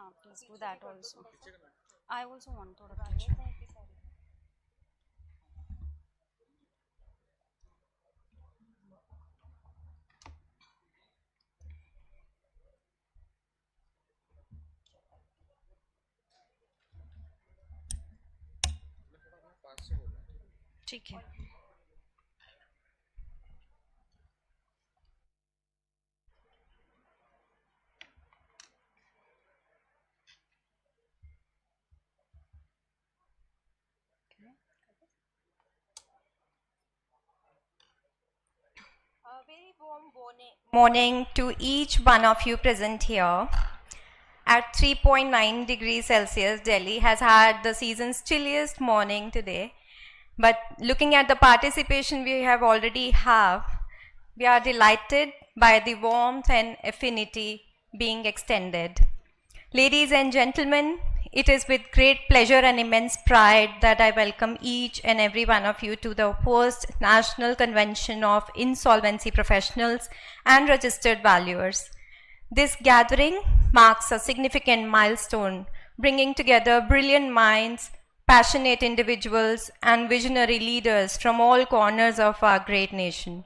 हाँ please do that also. I also want थोड़ा picture. ठीक है. A very warm morning to each one of you present here. At 3.9 degrees Celsius, Delhi has had the season's chilliest morning today. But looking at the participation we already have, we are delighted by the warmth and affinity being extended. Ladies and gentlemen, it is with great pleasure and immense pride that I welcome each and every one of you to the first National Convention of Insolvency Professionals and Registered Valuers. This gathering marks a significant milestone, bringing together brilliant minds, passionate individuals, and visionary leaders from all corners of our great nation.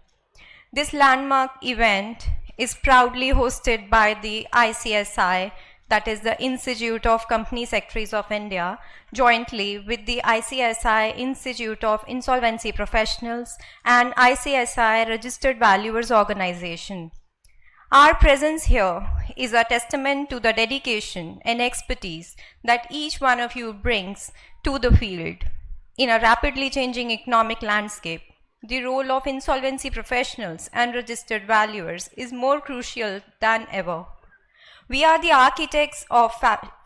This landmark event is proudly hosted by the ICSI, that is the Institute of Company Secretaries of India, jointly with the ICSI Institute of Insolvency Professionals and ICSI Registered Valuers Organization. Our presence here is a testament to the dedication and expertise that each one of you brings to the field. In a rapidly changing economic landscape, the role of insolvency professionals and registered valuers is more crucial than ever. We are the architects of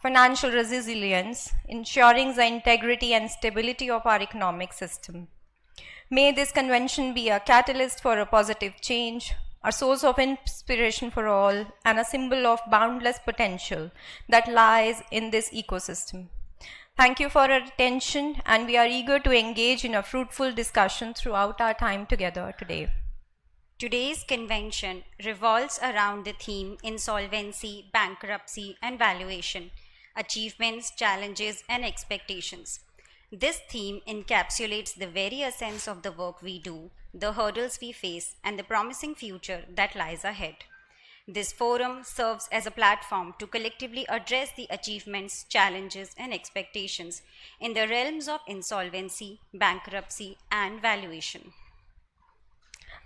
financial resilience, ensuring the integrity and stability of our economic system. May this convention be a catalyst for a positive change, a source of inspiration for all, and a symbol of boundless potential that lies in this ecosystem. Thank you for your attention, and we are eager to engage in a fruitful discussion throughout our time together today. Today's convention revolves around the theme Insolvency, Bankruptcy and Valuation, Achievements, Challenges and Expectations. This theme encapsulates the very essence of the work we do, the hurdles we face, and the promising future that lies ahead. This forum serves as a platform to collectively address the achievements, challenges, and expectations in the realms of insolvency, bankruptcy, and valuation.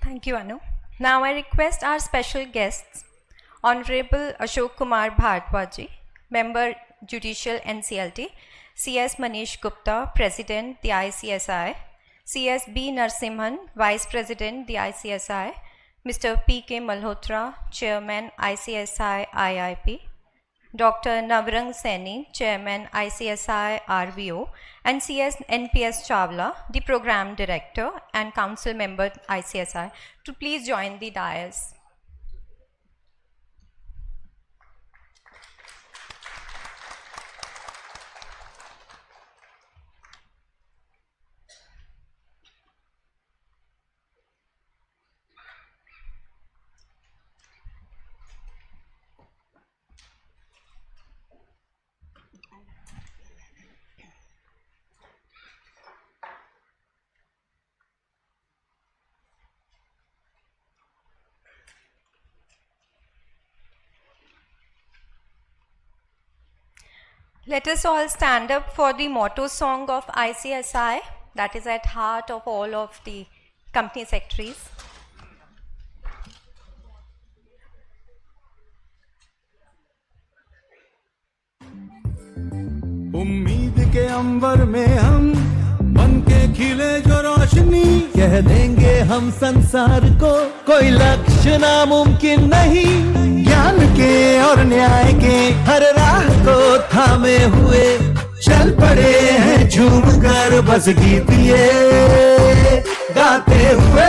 Thank you, Anu. Now I request our special guests, Honorable Ashok Kumar Bhardwaj, Member Judicial NCLT, CS Manish Gupta, President, the ICSI, CS B. Narsimhan, Vice President, the ICSI, Mr. P.K. Malhotra, Chairman, ICSI IIP, Dr. Navrang Saini, Chairman, ICSI RVO, and CS NPS Chawla, the Program Director and Council Member ICSI, to please join the dais. Let us all stand up for the motto song of ICSI that is at heart of all of the company secretaries. उम्मीद के अंबर में हम बन के खिले जो रोशनी, कह देंगे हम संसार को कोई लक्ष्य नामुमकिन नहीं। ज्ञान के और न्याय के हर राह को थामे हुए चल पड़े हैं झूम कर बस गीत ये गाते हुए।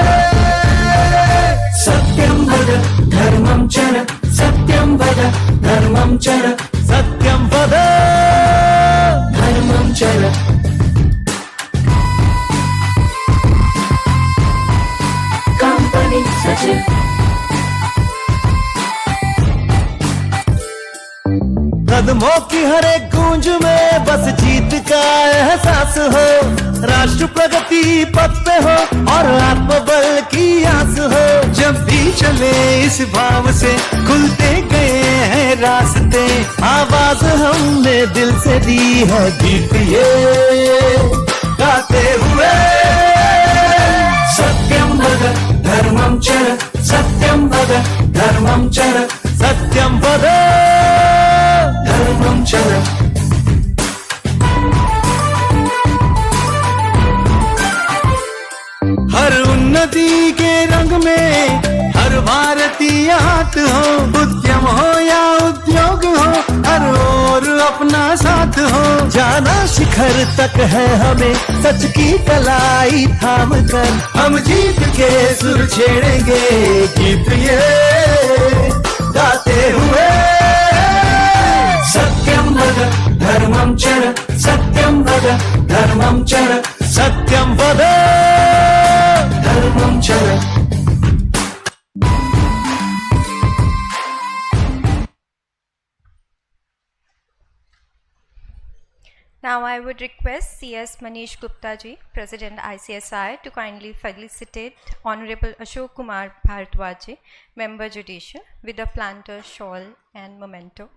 सत्यम वद धर्मम चर, सत्यम वद धर्मम चर, सत्यम वद धर्मम चर। कंपनी सचिव कदमों की हर एक गूंज में बस जीत का एहसास हो, राष्ट्र प्रगति पथ पे हो और आत्मबल की आस हो। जब भी चले इस भाव से खुलते गए हैं रास्ते, आवाज हमने दिल से दी है गीत ये गाते हुए। सत्यम वद धर्मम चर, सत्यम वद धर्मम चर, सत्यम वद धर्मम चर। हर उन्नति के रंग में हर भारतीय हाथ हो, उद्यम हो या उद्योग हो, हर ओर अपना साथ हो। जाना शिखर तक है हमें सच की कलाई थाम कर, हम जीत के सुर छेड़ेंगे गीत ये गाते हुए। सत्यम वद धर्मम चर, सत्यम वद धर्मम चर, सत्यम वद धर्मम चर। Now I would request CS Manish Gupta ji, President ICSI, to kindly felicitate Honorable Ashok Kumar Bharadwaj ji, Member Judicial, with a planter, shawl and memento.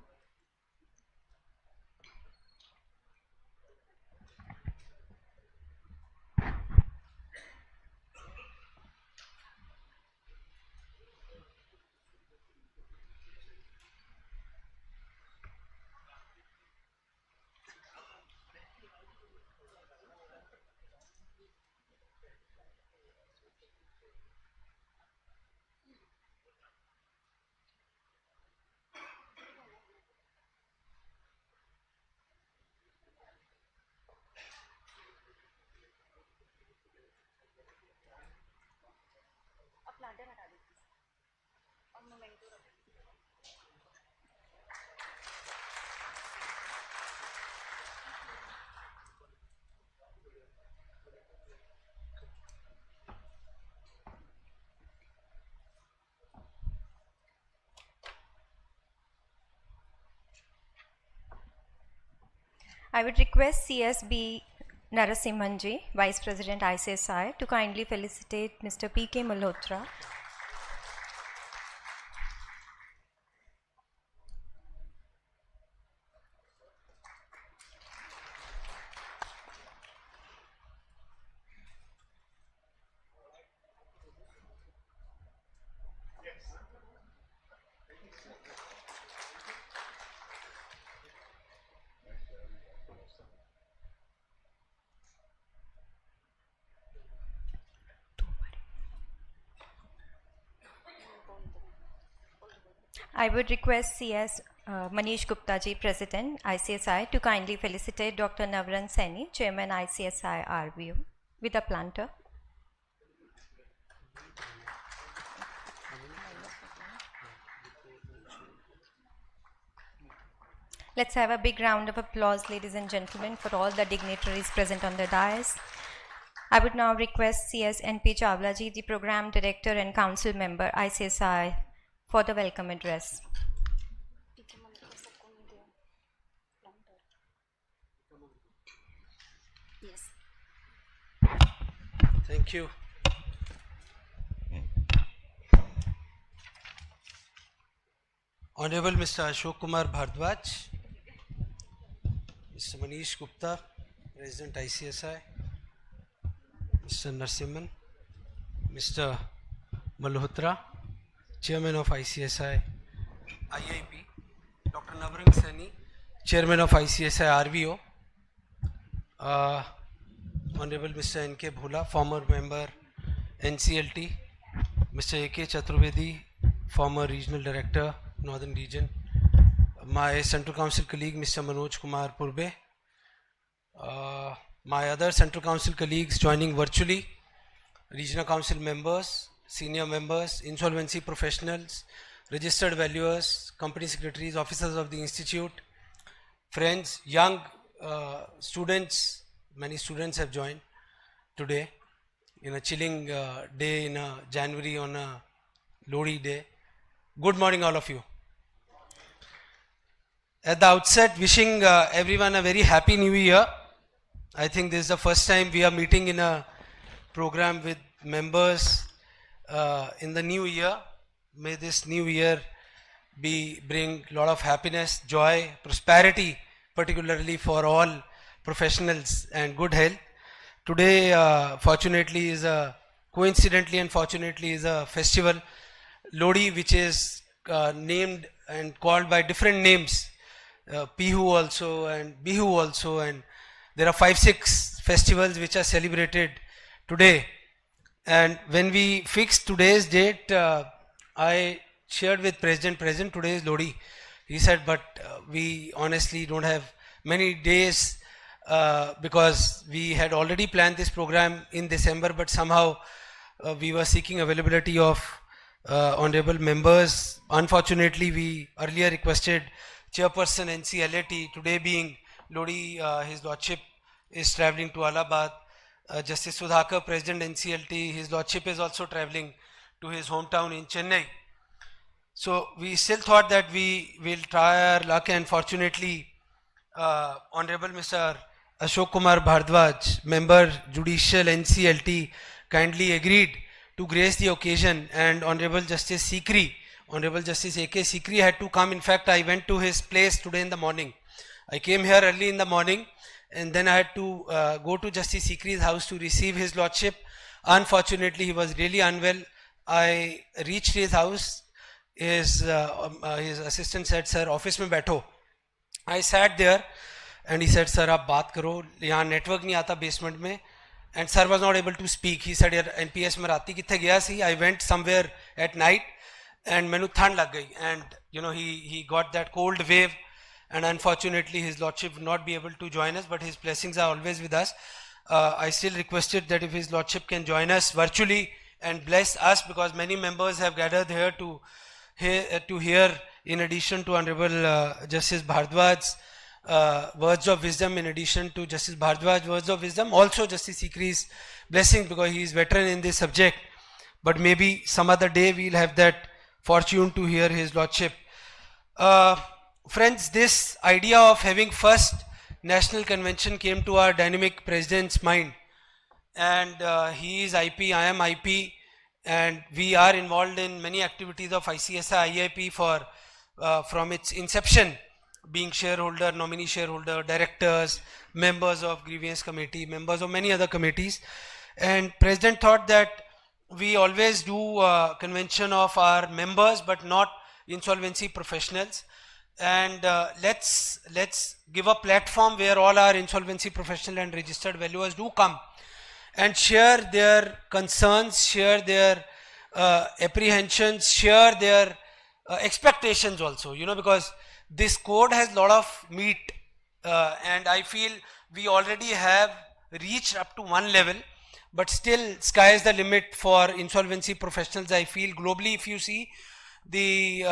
I would request CSB Narasimhan ji, Vice President ICSI, to kindly felicitate Mr. P.K. Malhotra. I would request CS Manish Gupta ji, President ICSI, to kindly felicitate Dr. Navran Saini, Chairman ICSI RVO, with a planter. Let's have a big round of applause, ladies and gentlemen, for all the dignitaries present on the dais. I would now request CS NP Chawla ji, the Program Director and Council Member ICSI, for the welcome address. Yes. Thank you. Honorable Mr. Ashok Kumar Bharadwaj, Mr. Manish Gupta, President ICSI, Mr. Narasimhan, Mr. Malhotra, Chairman of ICSI IIP, Dr. Navran Saini, Chairman of ICSI RVO, Honorable Mr. N.K. Bhula, former member NCLT, Mr. A.K. Chaturvedi, former Regional Director, Northern Region, my Central Council colleague Mr. Manoj Kumar Purbe, my other Central Council colleagues joining virtually, Regional Council members, senior members, insolvency professionals, registered valuers, company secretaries, officers of the institute, friends, young students. Many students have joined today in a chilling day in January on a Lodi day. Good morning all of you. At the outset, wishing everyone a very happy new year. I think this is the first time we are meeting in a program with members in the new year. May this new year bring a lot of happiness, joy, prosperity, particularly for all professionals, and good health. Today, fortunately, coincidentally and fortunately, is a festival, Lodi, which is named and called by different names, Pihu also and Bihu also, and there are 5-6 festivals which are celebrated today. And when we fixed today's date, I shared with President, today is Lodi. He said, but we honestly don't have many days because we had already planned this program in December, but somehow we were seeking availability of honorable members. Unfortunately, we earlier requested Chairperson NCLAT, today being Lodi, His Lordship is travelling to Allahabad. Justice Sudhakar, President NCLT, His Lordship is also travelling to his hometown in Chennai. So we still thought that we will try our luck, and fortunately, Honorable Mr. Ashok Kumar Bhardwaj, Member Judicial NCLT, kindly agreed to grace the occasion, and Honorable Justice Sikri, Honorable Justice A.K. Sikri had to come. In fact, I went to his place today in the morning. I came here early in the morning, and then I had to go to Justice Sikri's house to receive his lordship. Unfortunately, he was really unwell. I reached his house. His assistant said, "Sir, office mein baitho." I sat there, and he said, "Sir, aap baat karo. Yahan network nahi aata basement mein." And sir was not able to speak. He said, "Yaar, NPS mein rati kithe gaya si?" I went somewhere at night, and mainu thand lag gayi. And he got that cold wave. And unfortunately, his lordship would not be able to join us, but his blessings are always with us. I still requested that if his lordship can join us virtually and bless us, because many members have gathered here to hear, in addition to Honorable Justice Bhardwaj's words of wisdom, in addition to Justice Bhardwaj's words of wisdom, also Justice Sikri's blessing, because he is veteran in this subject. But maybe some other day we'll have that fortune to hear his lordship. Friends, this idea of having first national convention came to our dynamic president's mind, and he is IP, I am IP, and we are involved in many activities of ICSI IIP from its inception, being shareholder, nominee shareholder, directors, members of grievance committee, members of many other committees. And President thought that we always do convention of our members but not insolvency professionals, and let's give a platform where all our insolvency professional and registered valuers do come and share their concerns, share their apprehensions, share their expectations also, because this code has a lot of meat, and I feel we already have reached up to one level, but still sky is the limit for insolvency professionals. I feel globally, if you see the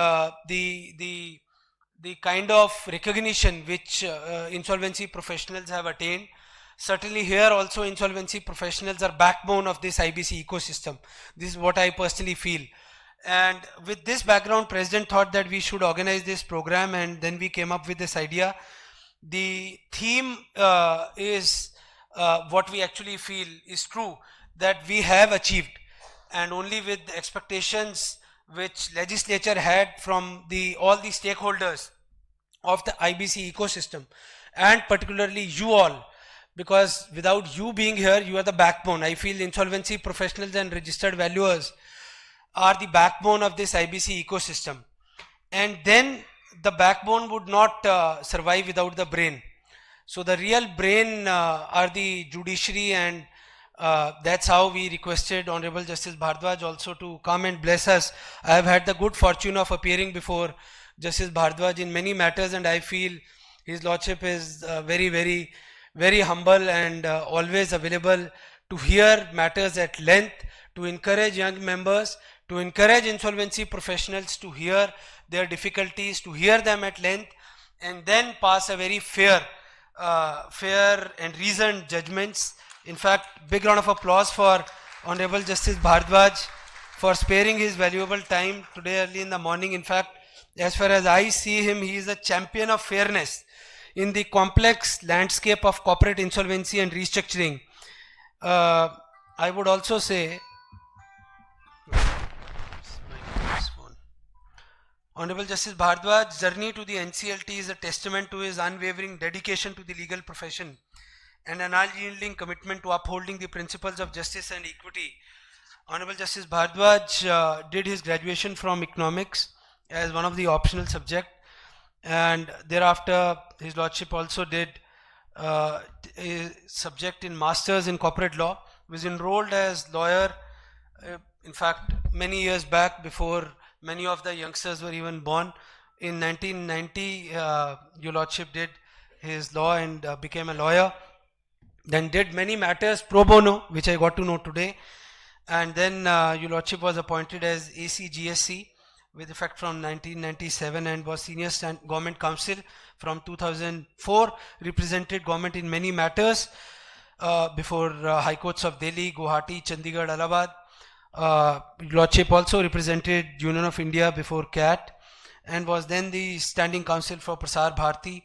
kind of recognition which insolvency professionals have attained, certainly here also insolvency professionals are backbone of this IBC ecosystem. This is what I personally feel. And with this background, President thought that we should organize this program, and then we came up with this idea. The theme is what we actually feel is true, that we have achieved, and only with the expectations which legislature had from all the stakeholders of the IBC ecosystem, and particularly you all, because without you being here, you are the backbone. I feel insolvency professionals and registered valuers are the backbone of this IBC ecosystem, and then the backbone would not survive without the brain. So the real brain are the judiciary, and that's how we requested Honorable Justice Bhardwaj also to come and bless us. I have had the good fortune of appearing before Justice Bhardwaj in many matters, and I feel his lordship is very, very, very humble and always available to hear matters at length, to encourage young members, to encourage insolvency professionals to hear their difficulties, to hear them at length, and then pass a very fair and reasoned judgments. In fact, big round of applause for Honorable Justice Bhardwaj for sparing his valuable time today early in the morning. In fact, As far as I see him, he is a champion of fairness in the complex landscape of corporate insolvency and restructuring. I would also say, Honorable Justice Bhardwaj's journey to the NCLT is a testament to his unwavering dedication to the legal profession and an unyielding commitment to upholding the principles of justice and equity. Honorable Justice Bhardwaj did his graduation from economics as one of the optional subject, and thereafter his lordship also did a subject in masters in corporate law. Was enrolled as lawyer in fact many years back, before many of the youngsters were even born. In 1990 your lordship did his law and became a lawyer, then did many matters pro bono, which I got to know today, and then your lordship was appointed as ACGSC with effect from 1997 and was senior government counsel from 2004, represented government in many matters before high courts of Delhi, Guwahati, Chandigarh, Allahabad. Lordship also represented Union of India before CAT and was then the standing counsel for Prasar Bharati.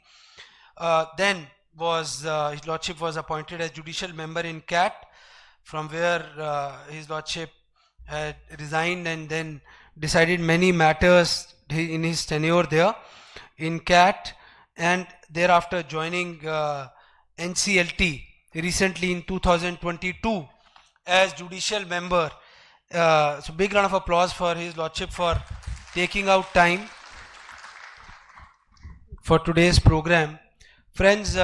Then was his lordship was appointed as judicial member in CAT, from where his lordship had resigned and then decided many matters in his tenure there in CAT, and thereafter joining NCLT recently in 2022 as judicial member. So big round of applause for his lordship for taking out time for today's program. Friends,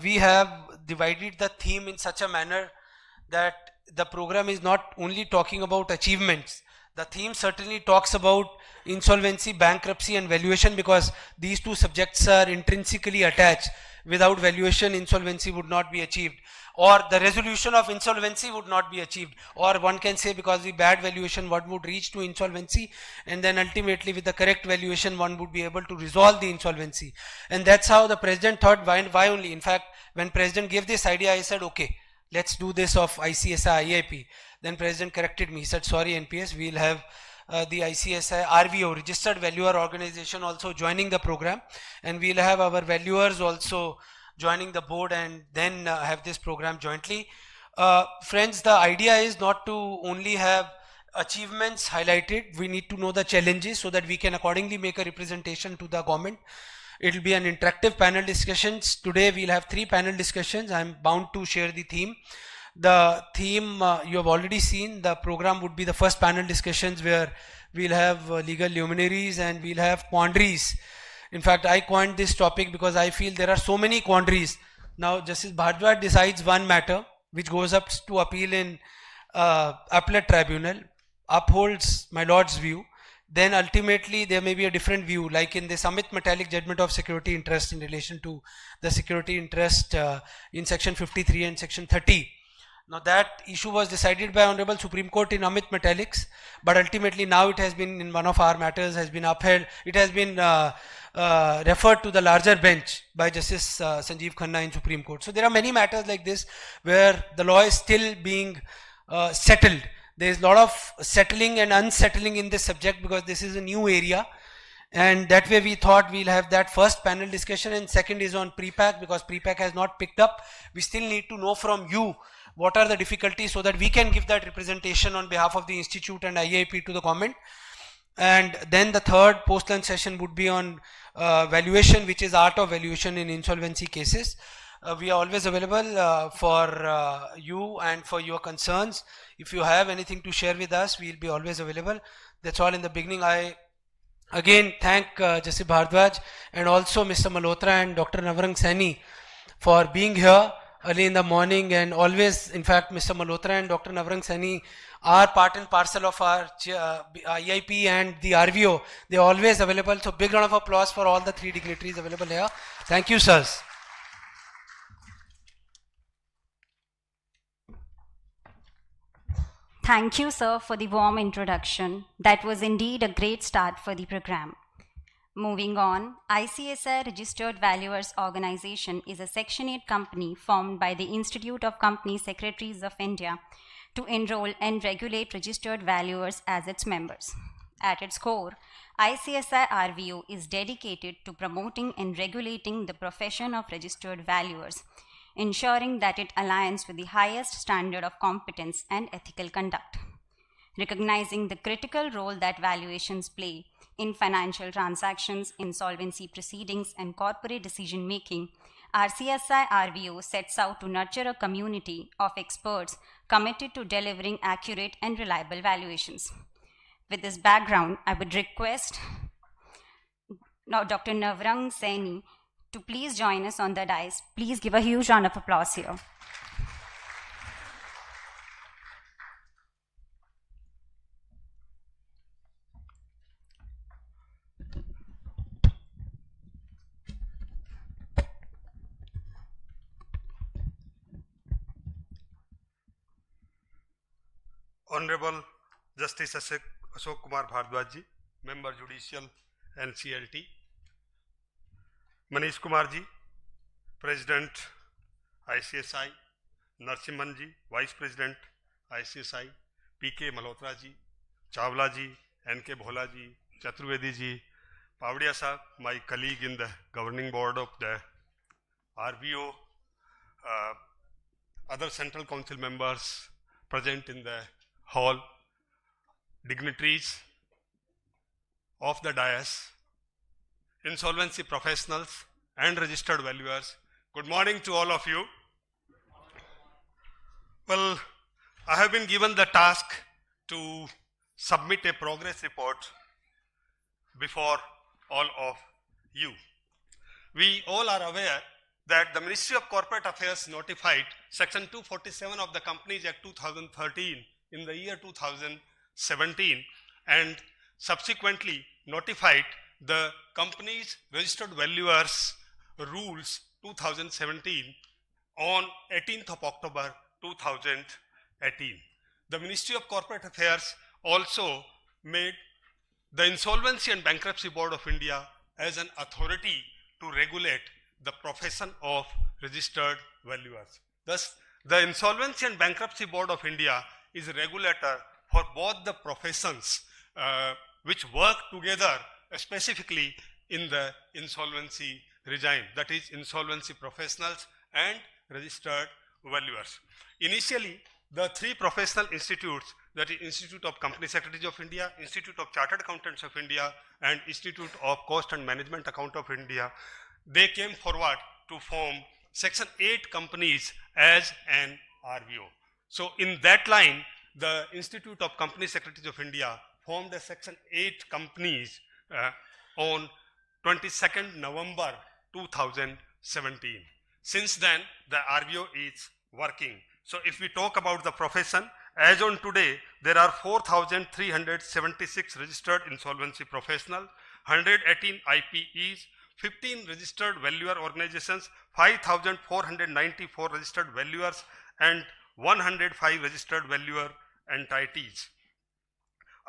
we have divided the theme in such a manner that the program is not only talking about achievements. The theme certainly talks about insolvency, bankruptcy and valuation, because these two subjects are intrinsically attached. Without valuation, insolvency would not be achieved, or the resolution of insolvency would not be achieved, or one can say because the bad valuation one would reach to insolvency, and then ultimately with the correct valuation one would be able to resolve the insolvency. And that's how the president thought, why only. In fact, when president gave this idea, I said, okay, let's do this of ICSI IIP. Then president corrected me. He said, sorry NPS, we'll have the ICSI RVO, Registered Valuer Organization, also joining the program, and we'll have our valuers also joining the board, and then have this program jointly. Friends, the idea is not to only have achievements highlighted. We need to know the challenges so that we can accordingly make a representation to the government. It will be an interactive panel discussions. Today we'll have 3 panel discussions. I'm bound to share the theme. The theme you have already seen. The program would be the first panel discussions, where we'll have legal luminaries and we'll have quandaries. In fact, I coined this topic because I feel there are so many quandaries. Now Justice Bhardwaj decides one matter which goes up to appeal in appellate tribunal, upholds my lord's view. Then ultimately there may be a different view, like in the Amit Metallic judgment of security interest in relation to the security interest in section 53 and section 30. Now that issue was decided by Honorable Supreme Court in Amit Metallics, but ultimately now it has been, in one of our matters, has been upheld. It has been referred to the larger bench by Justice Sanjeev Khanna in Supreme Court. So there are many matters like this where the law is still being settled. There is a lot of settling and unsettling in this subject because this is a new area, and that way we thought we'll have that first panel discussion, and second is on pre-pack, because pre-pack has not picked up. We still need to know from you what are the difficulties so that we can give that representation on behalf of the institute and IIP to the government. And then the third post-lunch session would be on valuation, which is art of valuation in insolvency cases. We are always available for you and for your concerns. If you have anything to share with us, we'll be always available. That's all in the beginning. I again thank Justice Bhardwaj and also Mr. Malhotra and Dr. Navrang Saini for being here early in the morning, and always, in fact, Mr. Malhotra and Dr. Navrang Saini are part and parcel of our IIP and the RVO. They are always available. So big round of applause for all the 3 dignitaries available here. Thank you, sirs. Thank you, sir, for the warm introduction. That was indeed a great start for the program. Moving on, ICSI Registered Valuers Organization is a Section 8 company formed by the Institute of Company Secretaries of India to enroll and regulate registered valuers as its members. At its core, ICSI RVO is dedicated to promoting and regulating the profession of registered valuers, ensuring that it aligns with the highest standard of competence and ethical conduct. Recognizing the critical role that valuations play in financial transactions, insolvency proceedings, and corporate decision making, RCSI RVO sets out to nurture a community of experts committed to delivering accurate and reliable valuations. With this background, I would request now Dr. Navrang Saini to please join us on the dais. Please give a huge round of applause here. Honorable Justice Ashok Kumar Bhardwaj ji, Member Judicial NCLT, Manish Kumar ji, President ICSI, Narsimhan ji, Vice President ICSI, PK Malhotra ji, Chawla ji, NK Bhola ji, Chaturvedi ji, Pavdia sahab, my colleague in the governing board of the RVO, other Central Council members present in the hall, dignitaries of the dais, insolvency professionals and registered valuers. Good morning to all of you. Well, I have been given the task to submit a progress report before all of you. We all are aware that the Ministry of Corporate Affairs notified Section 247 of the Companies Act 2013 in the year 2017 and subsequently notified the Companies Registered Valuers Rules 2017 on 18th of October 2018. The Ministry of Corporate Affairs also made the Insolvency and Bankruptcy Board of India as an authority to regulate the profession of registered valuers. Thus, the Insolvency and Bankruptcy Board of India is a regulator for both the professions which work together specifically in the insolvency regime, that is insolvency professionals and registered valuers. Initially, the three professional institutes, that is Institute of Company Secretaries of India, Institute of Chartered Accountants of India and Institute of Cost and Management Account of India, they came forward to form Section 8 companies as an RVO. So in that line, the Institute of Company Secretaries of India formed a Section 8 companies on 22nd November 2017. Since then, the RVO is working. So if we talk about the profession, as on today, there are 4,376 registered insolvency professionals, 118 IPEs, 15 registered valuer organizations, 5,494 registered valuers and 105 registered valuer entities.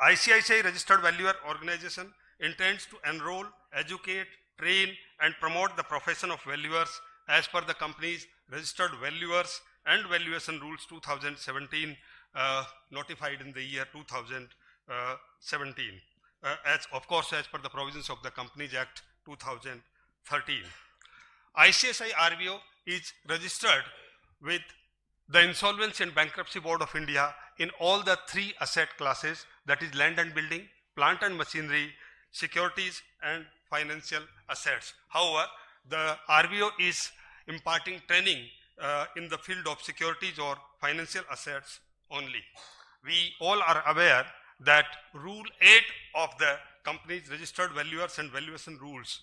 ICICI Registered Valuer Organization intends to enroll, educate, train and promote the profession of valuers as per the company's Registered Valuers and Valuation Rules 2017 notified in the year 2017 as of course as per the provisions of the Companies Act 2013. ICSI RVO is registered with the Insolvency and Bankruptcy Board of India in all the three asset classes, that is land and building, plant and machinery, securities and financial assets. However, the RVO is imparting training in the field of securities or financial assets only. We all are aware that Rule 8 of the Company's Registered Valuers and Valuation Rules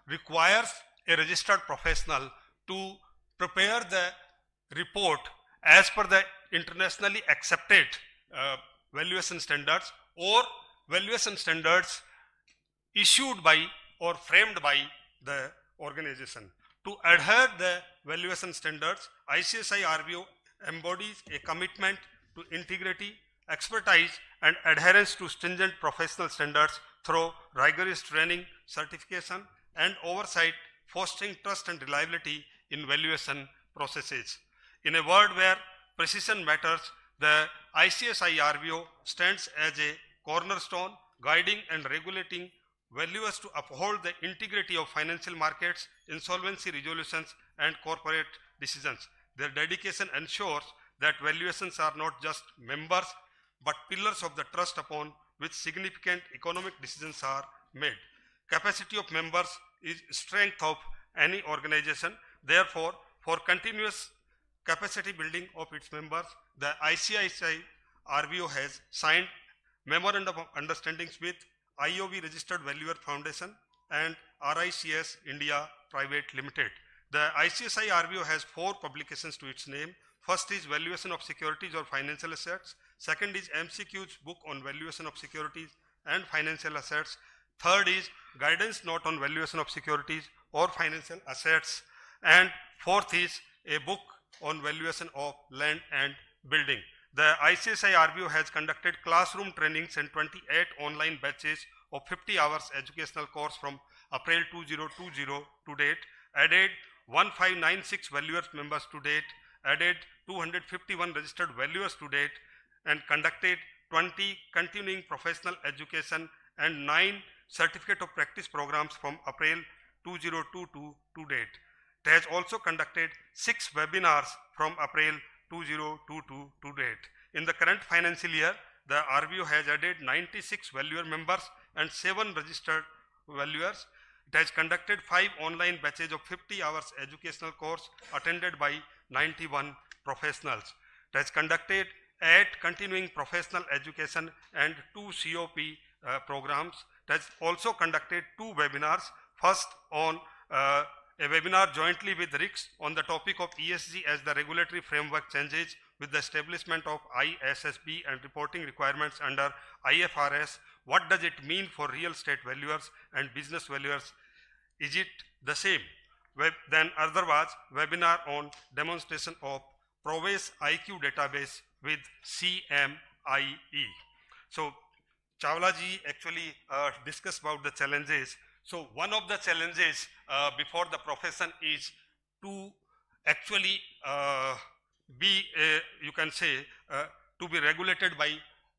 requires a registered professional to prepare the report as per the internationally accepted valuation standards or valuation standards issued by or framed by the organization. To adhere the valuation standards, ICSI RVO embodies a commitment to integrity, expertise and adherence to stringent professional standards through rigorous training, certification and oversight, fostering trust and reliability in valuation processes. In a world where precision matters, the ICSI RVO stands as a cornerstone guiding and regulating valuers to uphold the integrity of financial markets, insolvency resolutions, and corporate decisions. Their dedication ensures that valuations are not just members, but pillars of the trust upon which significant economic decisions are made. Capacity of members is strength of any organization. Therefore, for continuous capacity building of its members, the ICICI RVO has signed memorandum of understandings with IOV Registered Valuer Foundation and RICS India Private Limited. The ICSI RVO has 4 publications to its name. First is Valuation of Securities or Financial Assets. Second is MCQ's book on valuation of securities and financial assets. Third is Guidance Note on Valuation of Securities or Financial Assets. And fourth is a book on valuation of land and building. The ICSI RVO has conducted classroom trainings and 28 online batches of 50 hours educational course from April 2020 to date, added 1596 valuers members to date, added 251 registered valuers to date, and conducted 20 continuing professional education and 9 certificate of practice programs from April 2022 to date. It has also conducted 6 webinars from April 2022 to date. In the current financial year, the RVO has added 96 valuer members and 7 registered valuers. It has conducted 5 online batches of 50 hours educational course attended by 91 professionals. It has conducted 8 continuing professional education and 2 COP programs. It has also conducted 2 webinars. First on a webinar jointly with RICS on the topic of ESG as the regulatory framework changes with the establishment of ISSB and reporting requirements under IFRS. What does it mean for real estate valuers and business valuers? Is it the same? Then other was webinar on demonstration of Proves IQ database with CMIE. So Chawla ji actually discussed about the challenges. So one of the challenges before the profession is to actually be, you can say, to be regulated by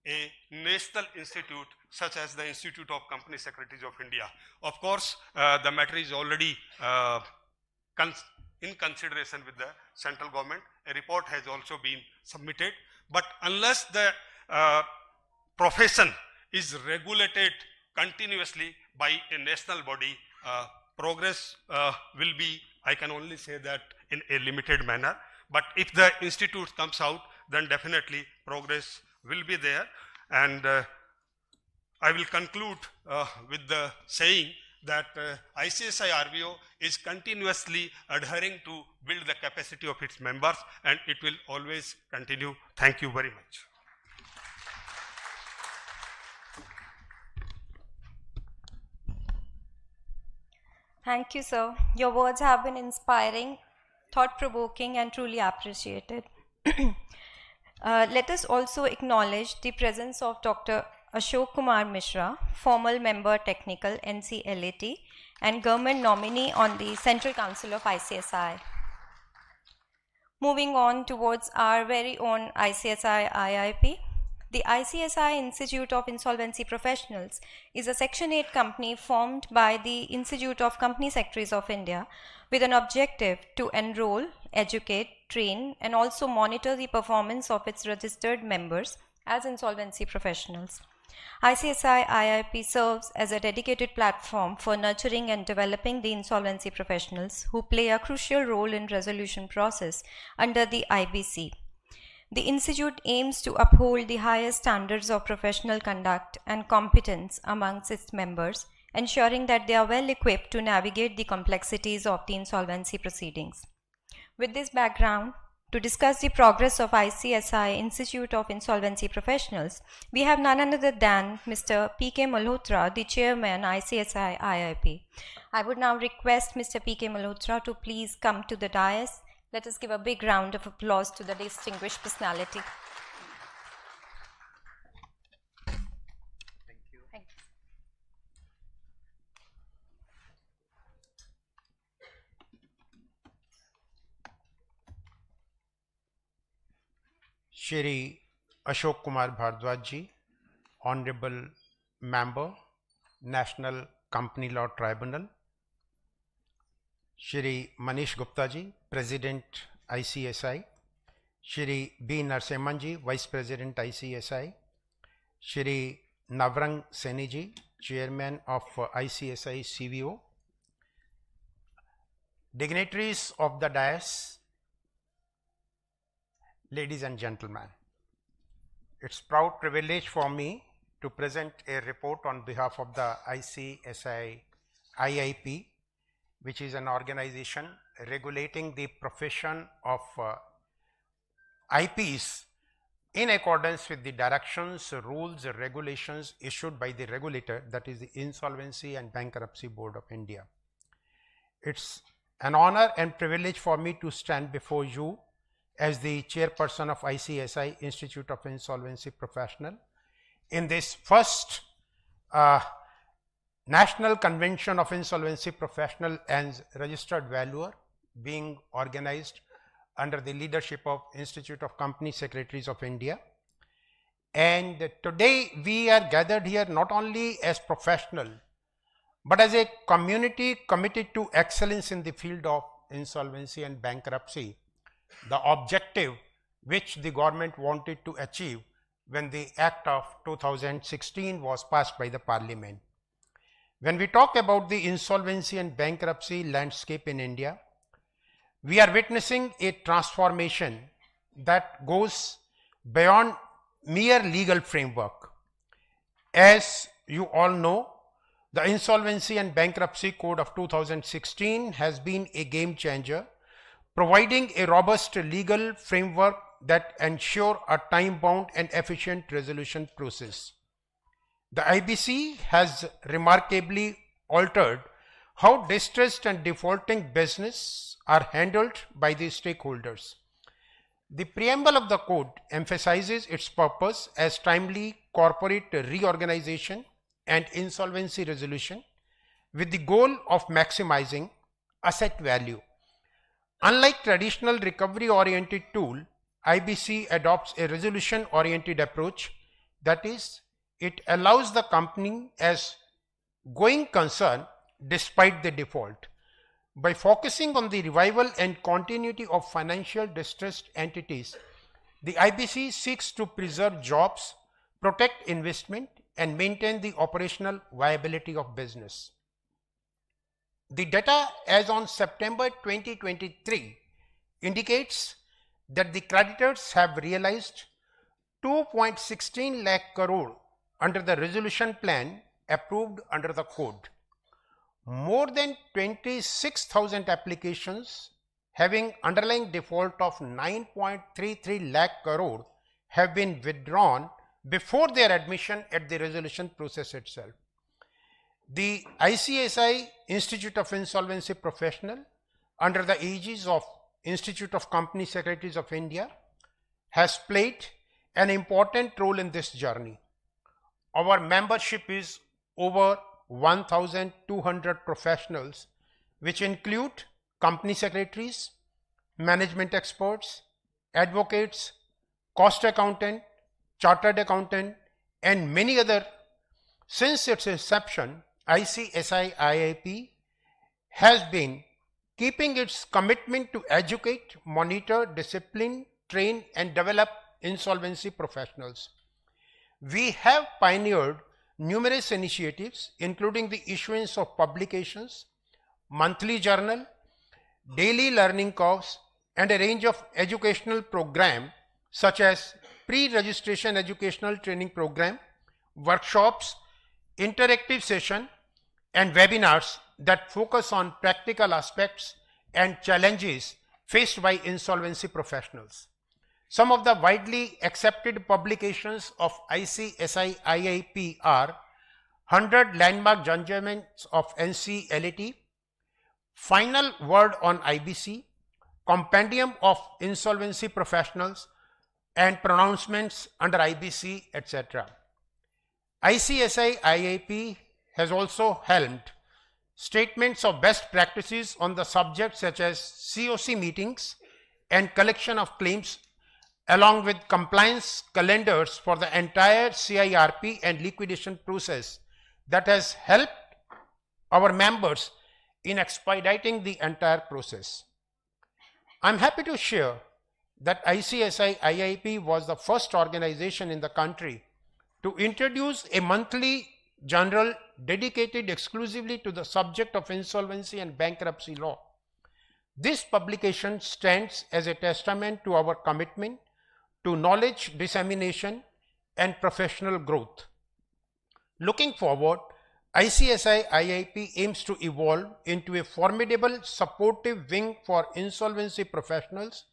a national institute such as the Institute of Company Secretaries of India. Of course, the matter is already in consideration with the central government. A report has also been submitted, but unless the profession is regulated continuously by a national body, progress will be, I can only say that, in a limited manner. But if the institute comes out, then definitely progress will be there. And I will conclude with the saying that ICSI RVO is continuously adhering to build the capacity of its members, and it will always continue. Thank you very much. Thank you, sir. Your words have been inspiring, thought-provoking, and truly appreciated. Let us also acknowledge the presence of Dr. Ashok Kumar Mishra, formal member technical NCLAT and government nominee on the Central Council of ICSI. Moving on towards our very own ICSI IIP. The ICSI Institute of Insolvency Professionals is a Section 8 company formed by the Institute of Company Secretaries of India with an objective to enroll, educate, train, and also monitor the performance of its registered members as insolvency professionals. ICSI IIP serves as a dedicated platform for nurturing and developing the insolvency professionals who play a crucial role in resolution process under the IBC. The Institute aims to uphold the highest standards of professional conduct and competence amongst its members, ensuring that they are well equipped to navigate the complexities of the insolvency proceedings. With this background, to discuss the progress of ICSI Institute of Insolvency Professionals, we have none other than Mr. P.K. Malhotra, the Chairman, ICSI IIP. I would now request Mr. P.K. Malhotra to please come to the dais. Let us give a big round of applause to the distinguished personality. Thank you. Thank you. Shri Ashok Kumar Bhardwaj ji, Honorable member, National Company Law Tribunal, Shri Manish Gupta ji, President ICSI, Shri B. Narasimhan ji, Vice President ICSI, Shri Navrang Seni ji, Chairman of ICSI CVO, dignitaries of the dais, ladies and gentlemen. It's proud privilege for me to present a report on behalf of the ICSI IIP, which is an organization regulating the profession of IPs in accordance with the directions, rules, regulations issued by the regulator, that is the Insolvency and Bankruptcy Board of India. It's an honor and privilege for me to stand before you as the chairperson of ICSI, Institute of Insolvency Professional, in this first National Convention of Insolvency Professional and Registered Valuer being organized under the leadership of Institute of Company Secretaries of India. And today we are gathered here not only as professional, but as a community committed to excellence in the field of insolvency and bankruptcy, the objective which the government wanted to achieve when the Act of 2016 was passed by the Parliament. When we talk about the insolvency and bankruptcy landscape in India, we are witnessing a transformation that goes beyond mere legal framework. As you all know, the Insolvency and Bankruptcy Code of 2016 has been a game changer, providing a robust legal framework that ensure a time-bound and efficient resolution process. The IBC has remarkably altered how distressed and defaulting business are handled by the stakeholders. The preamble of the code emphasizes its purpose as timely corporate reorganization and insolvency resolution with the goal of maximizing asset value. Unlike traditional recovery-oriented tool, IBC adopts a resolution-oriented approach, that is, it allows the company as going concern despite the default. By focusing on the revival and continuity of financial distressed entities, the IBC seeks to preserve jobs, protect investment, and maintain the operational viability of business. The data as on September 2023 indicates that the creditors have realized 2.16 lakh crore under the resolution plan approved under the code. More than 26,000 applications having underlying default of 9.33 lakh crore have been withdrawn before their admission at the resolution process itself. The ICSI Institute of Insolvency Professional, under the aegis of Institute of Company Secretaries of India, has played an important role in this journey. Our membership is over 1,200 professionals, which include company secretaries, management experts, advocates, cost accountant, chartered accountant, and many other. Since its inception, ICSI IIP has been keeping its commitment to educate, monitor, discipline, train, and develop insolvency professionals. We have pioneered numerous initiatives, including the issuance of publications, monthly journal, daily learning course, and a range of educational programs such as pre-registration educational training program, workshops, interactive session, and webinars that focus on practical aspects and challenges faced by insolvency professionals. Some of the widely accepted publications of ICSI IIP are 100 Landmark Judgments of NCLAT, Final Word on IBC, Compendium of Insolvency Professionals, and Pronouncements under IBC, etc. ICSI IIP has also helmed statements of best practices on the subject such as COC meetings and collection of claims, along with compliance calendars for the entire CIRP and liquidation process that has helped our members in expediting the entire process. I'm happy to share that ICSI IIP was the first organization in the country to introduce a monthly journal dedicated exclusively to the subject of insolvency and bankruptcy law. This publication stands as a testament to our commitment to knowledge dissemination and professional growth. Looking forward, ICSI IIP aims to evolve into a formidable supportive wing for insolvency professionals,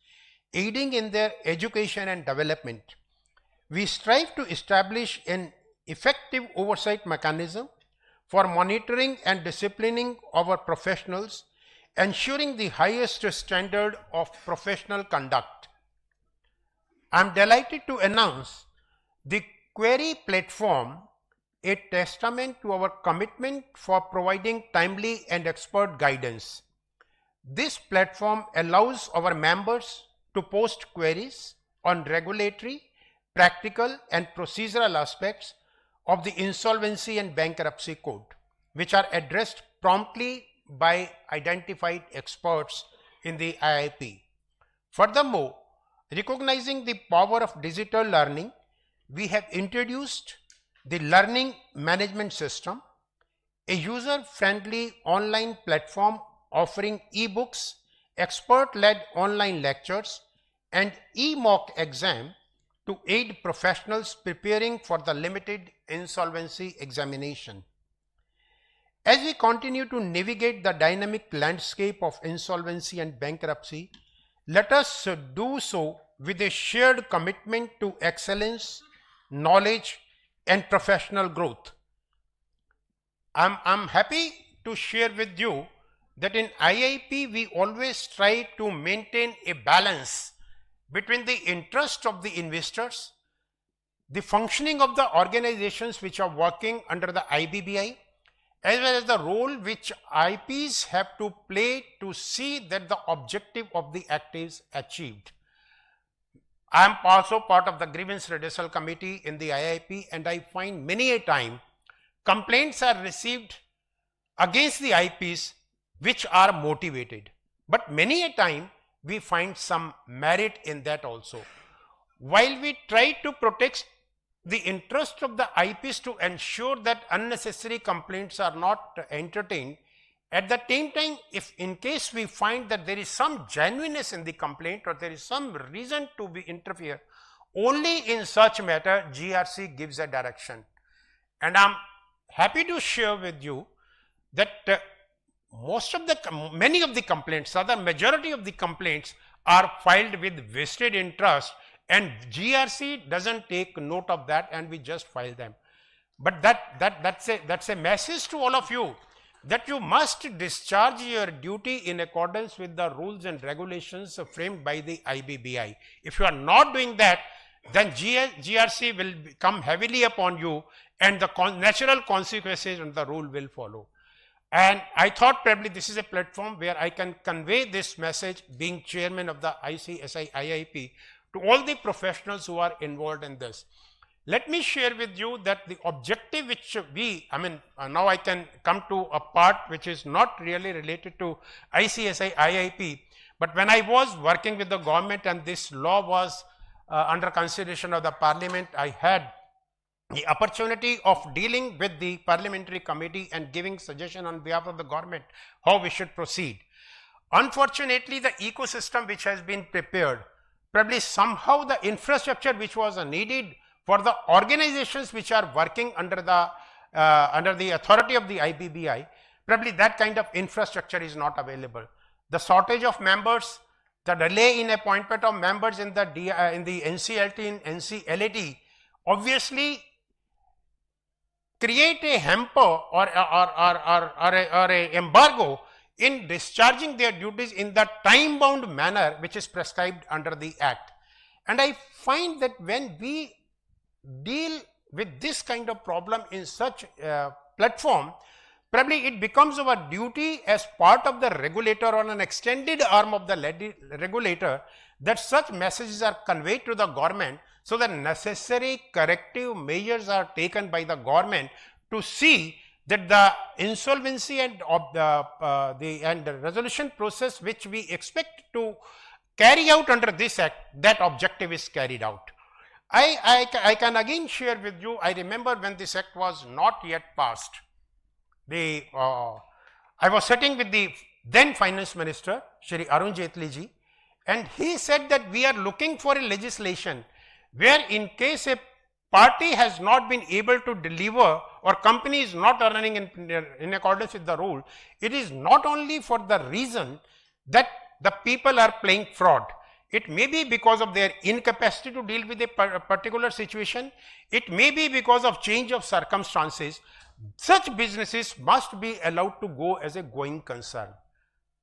aiding in their education and development. We strive to establish an effective oversight mechanism for monitoring and disciplining our professionals, ensuring the highest standard of professional conduct. I am delighted to announce the query platform, a testament to our commitment for providing timely and expert guidance. This platform allows our members to post queries on regulatory, practical and procedural aspects of the Insolvency and Bankruptcy Code, which are addressed promptly by identified experts in the IIP. Furthermore, recognizing the power of digital learning, we have introduced the Learning Management System, a user-friendly online platform offering e-books, expert-led online lectures, and e-mock exam to aid professionals preparing for the limited insolvency examination. As we continue to navigate the dynamic landscape of insolvency and bankruptcy, let us do so with a shared commitment to excellence, knowledge, and professional growth. I'm happy to share with you that in IIP we always try to maintain a balance between the interest of the investors, the functioning of the organizations which are working under the IBBI, as well as the role which IPs have to play to see that the objective of the act is achieved. I am also part of the grievance redressal committee in the IIP, and I find many a time complaints are received against the IPs which are motivated, but many a time we find some merit in that also. While we try to protect the interest of the IPs to ensure that unnecessary complaints are not entertained, at the same time, if in case we find that there is some genuineness in the complaint or there is some reason to be interfere, only in such matter GRC gives a direction. And I am happy to share with you that many of the complaints, rather majority of the complaints are filed with vested interest, and GRC doesn't take note of that and we just file them. But that's a message to all of you, that you must discharge your duty in accordance with the rules and regulations framed by the IBBI. If you are not doing that, then GRC will come heavily upon you and the natural consequences and the rule will follow. And I thought probably this is a platform where I can convey this message, being chairman of the ICSI IIP, to all the professionals who are involved in this. Let me share with you that the objective which now I can come to a part which is not really related to ICSI IIP, but when I was working with the government and this law was under consideration of the parliament, I had the opportunity of dealing with the parliamentary committee and giving suggestion on behalf of the government how we should proceed. Unfortunately, the ecosystem which has been prepared, probably somehow the infrastructure which was needed for the organizations which are working under the authority of the IBBI, probably that kind of infrastructure is not available. The shortage of members, the delay in appointment of members in the NCLT and NCLAT obviously create a hamper or a embargo in discharging their duties in the time-bound manner which is prescribed under the Act. And I find that when we deal with this kind of problem in such platform, probably it becomes our duty as part of the regulator or an extended arm of the regulator that such messages are conveyed to the government, so that necessary corrective measures are taken by the government to see that the insolvency and the resolution process which we expect to carry out under this act, that objective is carried out. I can again share with you, I remember when this act was not yet passed, I was sitting with the then finance minister, Shri Arun Jaitley ji, and he said that we are looking for a legislation where in case a party has not been able to deliver or company is not running in accordance with the rule, it is not only for the reason that the people are playing fraud. It may be because of their incapacity to deal with a particular situation. It may be because of change of circumstances. Such businesses must be allowed to go as a going concern.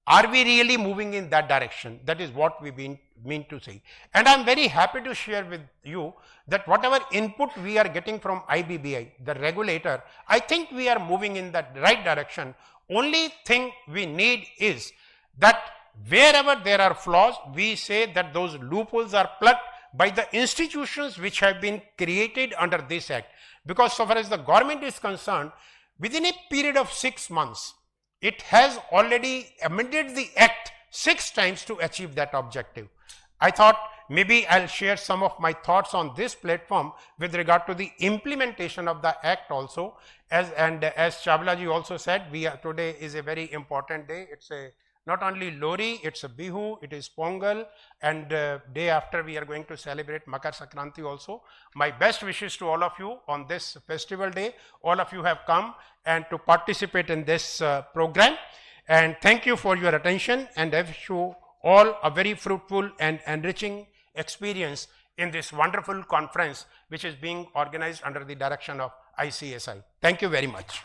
Are we really moving in that direction? That is what we mean to say. And I am very happy to share with you that whatever input we are getting from IBBI, the regulator, I think we are moving in that right direction. Only thing we need is that wherever there are flaws, we say that those loopholes are plugged by the institutions which have been created under this act. Because so far as the government is concerned, within a period of 6 months, it has already amended the act 6 times to achieve that objective. I thought maybe I'll share some of my thoughts on this platform with regard to the implementation of the act also. As Chawla ji also said, today is a very important day. It's not only Lori, it's a Bihu, it is Pongal, and day after we are going to celebrate Makar Sankranti also. My best wishes to all of you on this festival day. All of you have come and to participate in this program, and thank you for your attention, and I wish you all a very fruitful and enriching experience in this wonderful conference which is being organized under the direction of ICSI. Thank you very much.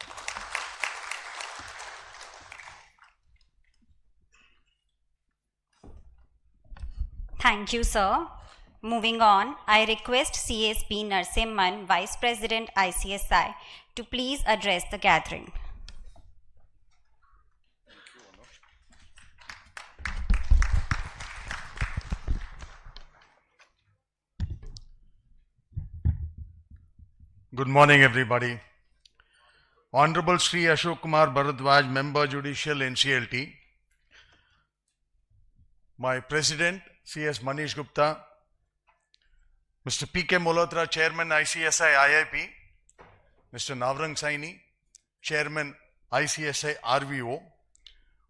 Thank you, sir. Moving on, I request CSP Narsimhan, Vice President ICSI, to please address the gathering. Good morning, everybody. Honorable Sri Ashok Kumar Bharadwaj, Member Judicial NCLT, my President CS Manish Gupta, Mr. P.K. Malhotra, Chairman ICSI IIP, Mr. Navrang Saini, Chairman ICSI RVO,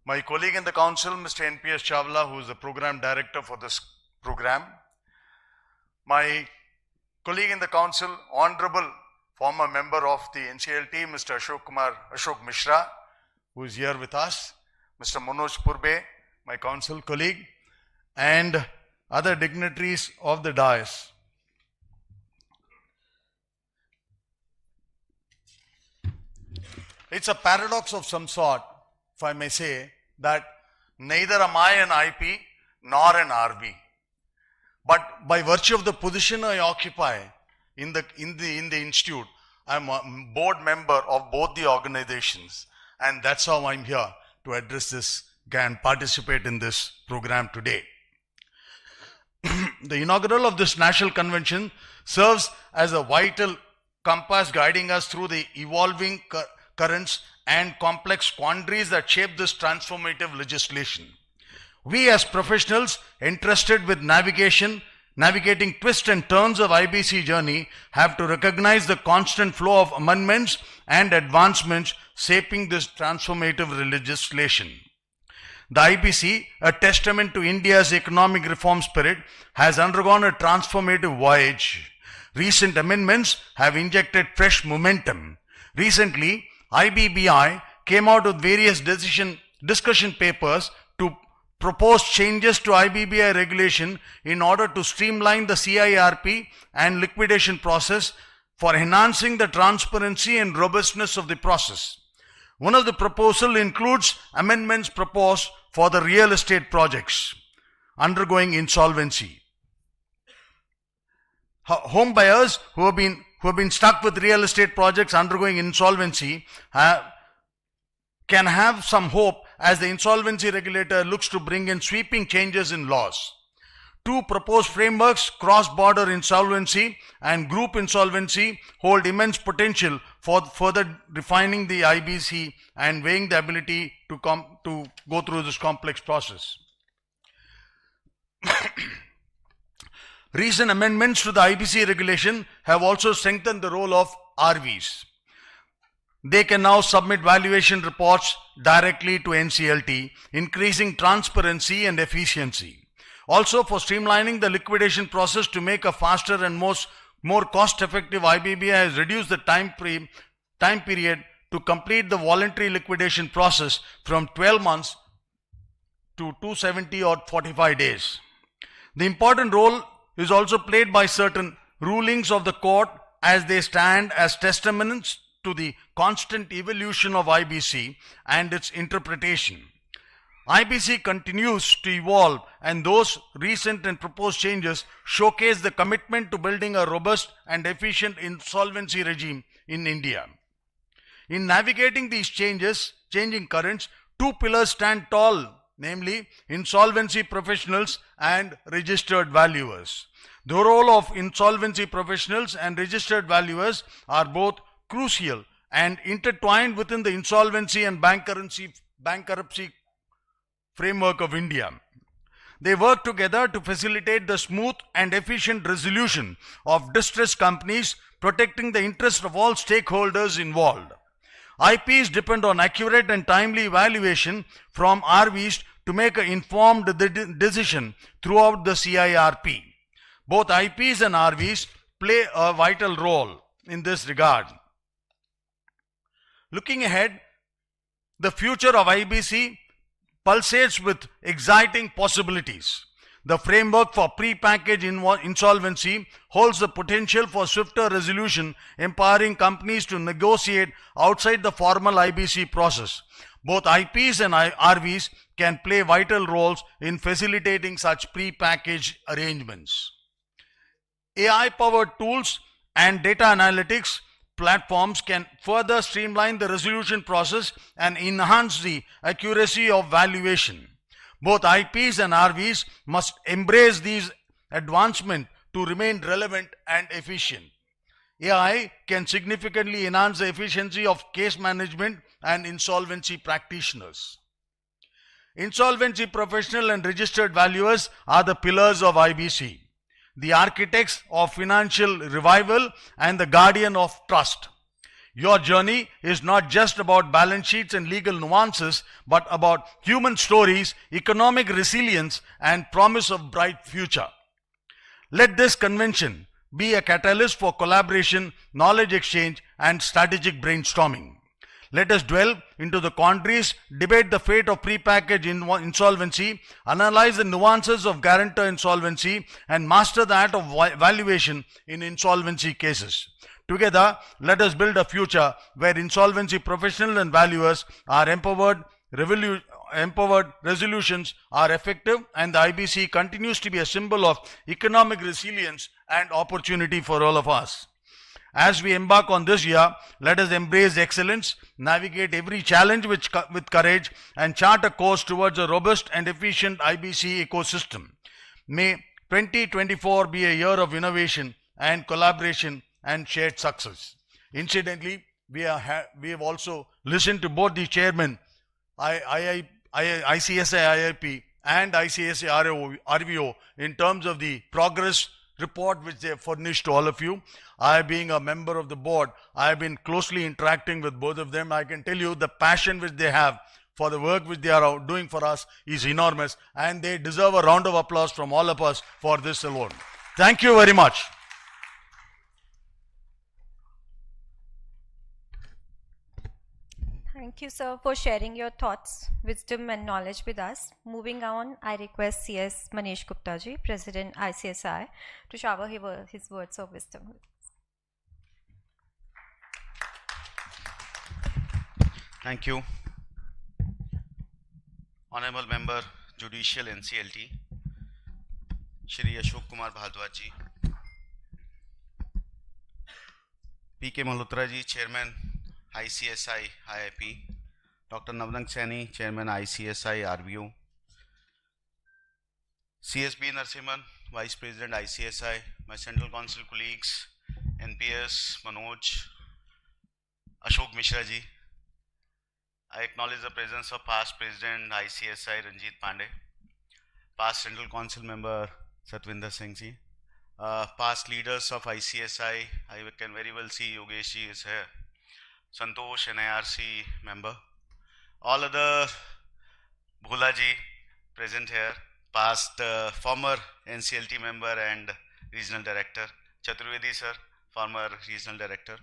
my colleague in the council, Mr. N.P.S. Chawla, who is the Program Director for this program, my colleague in the council, Honorable former member of the NCLT, Mr. Ashok Mishra, who is here with us, Mr. Manoj Purbe, my council colleague, and other dignitaries of the dais. It's a paradox of some sort, if I may say, that neither am I an IP nor an RB. But by virtue of the position I occupy in the institute, I'm a board member of both the organizations, and that's how I'm here to address this and participate in this program today. The inaugural of this national convention serves as a vital compass guiding us through the evolving currents and complex quandaries that shape this transformative legislation. We as professionals entrusted with navigating twists and turns of IBC journey have to recognize the constant flow of amendments and advancements shaping this transformative legislation. The IBC, a testament to India's economic reform spirit, has undergone a transformative voyage. Recent amendments have injected fresh momentum. Recently, IBBI came out with various discussion papers to propose changes to IBBI regulation in order to streamline the CIRP and liquidation process for enhancing the transparency and robustness of the process. One of the proposals includes amendments proposed for the real estate projects undergoing insolvency. Home buyers who have been stuck with real estate projects undergoing insolvency can have some hope as the insolvency regulator looks to bring in sweeping changes in laws. Two proposed frameworks, cross-border insolvency and group insolvency, hold immense potential for further refining the IBC and weighing the ability to go through this complex process. Recent amendments to the IBC regulation have also strengthened the role of RVs. They can now submit valuation reports directly to NCLT, increasing transparency and efficiency. Also, for streamlining the liquidation process to make a faster and more cost-effective, IBBI has reduced the time period to complete the voluntary liquidation process from 12 months to 270 or 45 days. The important role is also played by certain rulings of the court, as they stand as testaments to the constant evolution of IBC and its interpretation. IBC continues to evolve, and those recent and proposed changes showcase the commitment to building a robust and efficient insolvency regime in India. In navigating these changing currents, two pillars stand tall, namely insolvency professionals and registered valuers. The role of insolvency professionals and registered valuers are both crucial and intertwined within the insolvency and bankruptcy framework of India. They work together to facilitate the smooth and efficient resolution of distressed companies, protecting the interest of all stakeholders involved. IPs depend on accurate and timely evaluation from RVs to make an informed decision throughout the CIRP. Both IPs and RVs play a vital role in this regard. Looking ahead, the future of IBC pulsates with exciting possibilities. The framework for pre-packaged insolvency holds the potential for swifter resolution, empowering companies to negotiate outside the formal IBC process. Both IPs and RVs can play vital roles in facilitating such pre-packaged arrangements. AI-powered tools and data analytics platforms can further streamline the resolution process and enhance the accuracy of valuation. Both IPs and RVs must embrace these advancements to remain relevant and efficient. AI can significantly enhance the efficiency of case management and insolvency practitioners. Insolvency professional and registered valuers are the pillars of IBC, the architects of financial revival and the guardian of trust. Your journey is not just about balance sheets and legal nuances, but about human stories, economic resilience, and promise of bright future. Let this convention be a catalyst for collaboration, knowledge exchange, and strategic brainstorming. Let us dwell into the quandaries, debate the fate of prepackaged insolvency, analyze the nuances of guarantor insolvency, and master the art of valuation in insolvency cases. Together, let us build a future where insolvency professionals and valuers are empowered, resolutions are effective, and the IBC continues to be a symbol of economic resilience and opportunity for all of us. As we embark on this year, let us embrace excellence, navigate every challenge with courage, and chart a course towards a robust and efficient IBC ecosystem. May 2024 be a year of innovation and collaboration and shared success. Incidentally, we have also listened to both the chairman, ICSI IIP and ICSI RVO in terms of the progress report which they have furnished to all of you. I, being a member of the board, I have been closely interacting with both of them. I can tell you the passion which they have for the work which they are doing for us is enormous, and they deserve a round of applause from all of us for this alone. Thank you very much. Thank you, sir, for sharing your thoughts, wisdom and knowledge with us. Moving on, I request CS Manish Gupta ji, President ICSI, to shower his words of wisdom. Thank you. Honorable Member, Judicial NCLT, Shri Ashok Kumar Bhardwaj ji, P.K. Malhotra ji, Chairman ICSI IIP, Dr. Navrang Saini, Chairman ICSI RVO, CSB Narasimhan, Vice President ICSI, my Central Council colleagues, NPS, Manoj, Ashok Mishra ji. I acknowledge the presence of past President ICSI Ranjit Pandey, past Central Council member Satwinder Singh ji, past leaders of ICSI. I can very well see Yogesh ji is here, Santosh, NIRC member, all other Bhula ji present here, past former NCLT member and regional director, Chaturvedi sir, former regional director,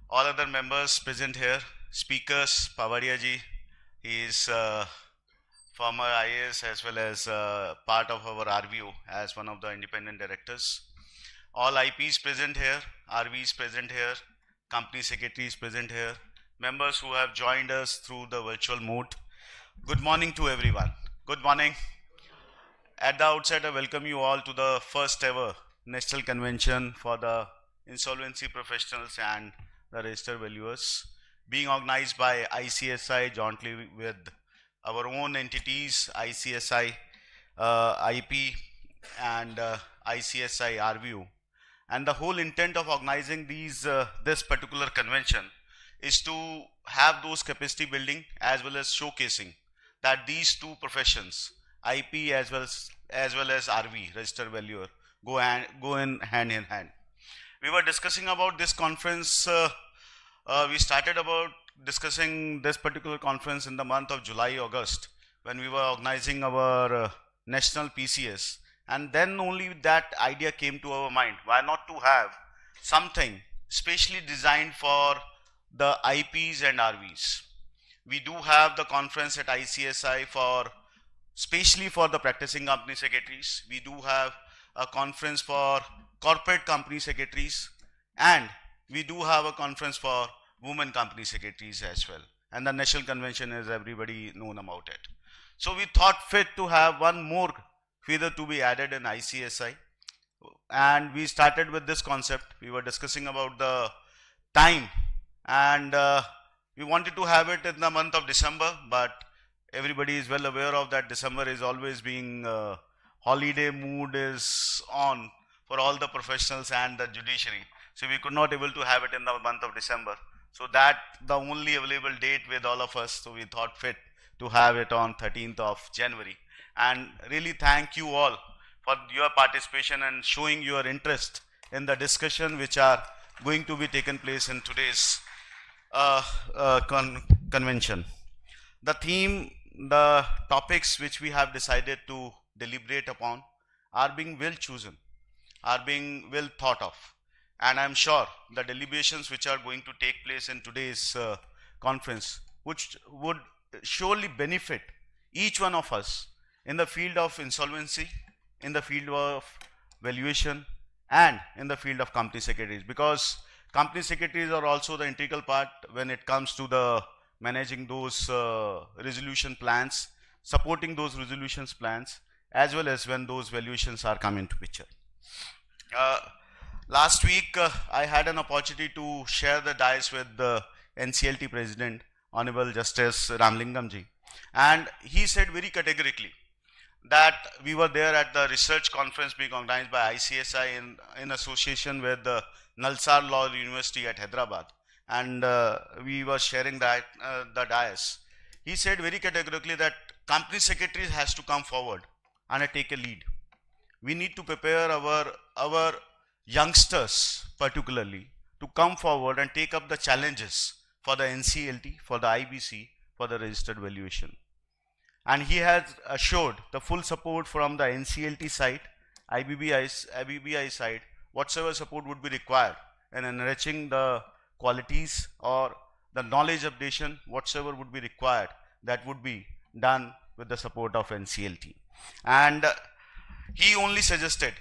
all other members present here, speakers, Pavadia ji, he is former IAS as well as part of our RVO as one of the independent directors. All IPs present here, RVs present here, company secretaries present here, members who have joined us through the virtual mode. Good morning to everyone. Good morning. At the outset, I welcome you all to the first ever National Convention for the Insolvency Professionals and the Registered Valuers, being organized by ICSI jointly with our own entities, ICSI IP and ICSI RVU. And the whole intent of organizing this particular convention is to have those capacity building as well as showcasing that these two professions, IP as well as RV, registered valuer, go in hand in hand. We were discussing about this conference. We started about discussing this particular conference in the month of July, August, when we were organizing our national PCS, and then only that idea came to our mind. Why not to have something specially designed for the IPs and RVs? We do have the conference at ICSI especially for the practicing company secretaries. We do have a conference for corporate company secretaries, and we do have a conference for women company secretaries as well. And the national convention is everybody known about it. So we thought fit to have one more feather to be added in ICSI, and we started with this concept. We were discussing about the time, and we wanted to have it in the month of December, but everybody is well aware of that December is always being holiday mood is on for all the professionals and the judiciary. So we could not able to have it in the month of December. So that the only available date with all of us. So we thought fit to have it on 13th of January. And really thank you all for your participation and showing your interest in the discussion which are going to be taken place in today's convention. The theme, the topics which we have decided to deliberate upon are being well chosen, are being well thought of, and I am sure the deliberations which are going to take place in today's conference which would surely benefit each one of us in the field of insolvency, in the field of valuation, and in the field of company secretaries, because company secretaries are also the integral part when it comes to the managing those resolution plans, supporting those resolutions plans, as well as when those valuations are come into picture. Last week, I had an opportunity to share the dais with the NCLT President, Honorable Justice Ramlingam ji, and he said very categorically that we were there at the research conference being organized by ICSI in association with the Nalsar Law University at Hyderabad, and we were sharing that the dais. He said very categorically that company secretaries has to come forward and take a lead. We need to prepare our youngsters particularly to come forward and take up the challenges for the NCLT, for the IBC, for the registered valuation. And he has assured the full support from the NCLT side, IBBI side, whatsoever support would be required in enriching the qualities or the knowledge updation, whatsoever would be required, that would be done with the support of NCLT. And he only suggested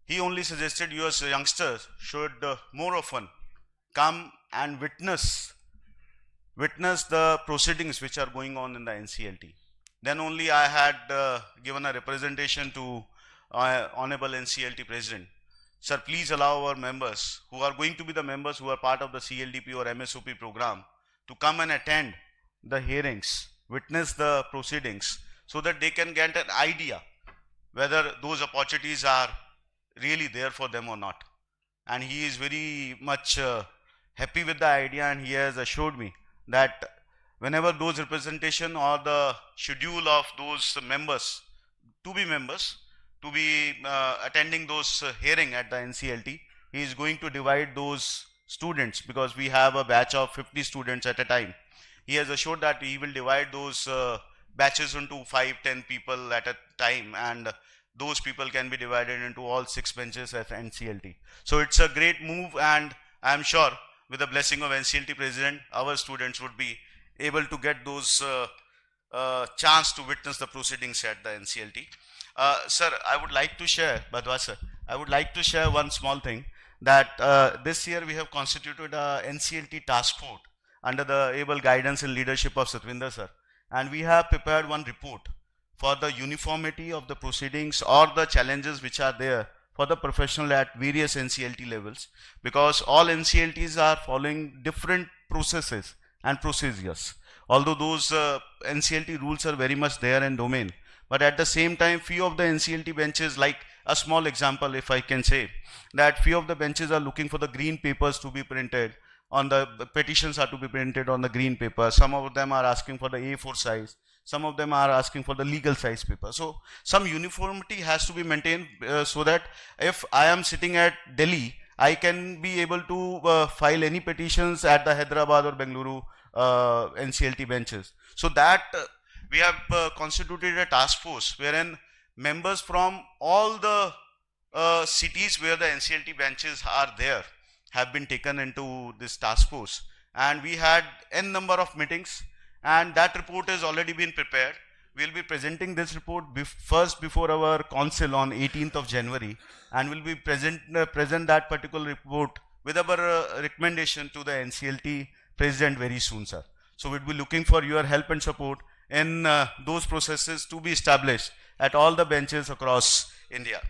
you as youngsters should more often come and witness the proceedings which are going on in the NCLT. Then only I had given a representation to Honorable NCLT President. Sir, please allow our members who are going to be the members who are part of the CLDP or MSOP program to come and attend the hearings, witness the proceedings, so that they can get an idea whether those opportunities are really there for them or not. And he is very much happy with the idea, and he has assured me that whenever those representation or the schedule of those members to be attending those hearing at the NCLT, he is going to divide those students, because we have a batch of 50 students at a time. He has assured that he will divide those batches into 5-10 people at a time, and those people can be divided into all 6 benches at NCLT. So it's a great move, and I am sure with the blessing of NCLT president, our students would be able to get those chance to witness the proceedings at the NCLT. Sir, I would like to share, Badwa sir, I would like to share one small thing, that this year we have constituted a NCLT task force under the able guidance and leadership of Satvinder sir, and we have prepared one report for the uniformity of the proceedings or the challenges which are there for the professional at various NCLT levels, because all NCLTs are following different processes and procedures. Although those NCLT rules are very much there in domain, but at the same time, few of the NCLT benches, like a small example if I can say, that few of the benches are looking for the green papers to be printed on the petitions are to be printed on the green paper. Some of them are asking for the A4 size. Some of them are asking for the legal size paper. So some uniformity has to be maintained so that if I am sitting at Delhi, I can be able to file any petitions at the Hyderabad or Bengaluru NCLT benches. So that we have constituted a task force wherein members from all the cities where the NCLT benches are there have been taken into this task force, and we had n number of meetings, and that report has already been prepared. We will be presenting this report first before our council on 18th of January, and will be present that particular report with our recommendation to the NCLT president very soon, sir. So we'll be looking for your help and support in those processes to be established at all the benches across India.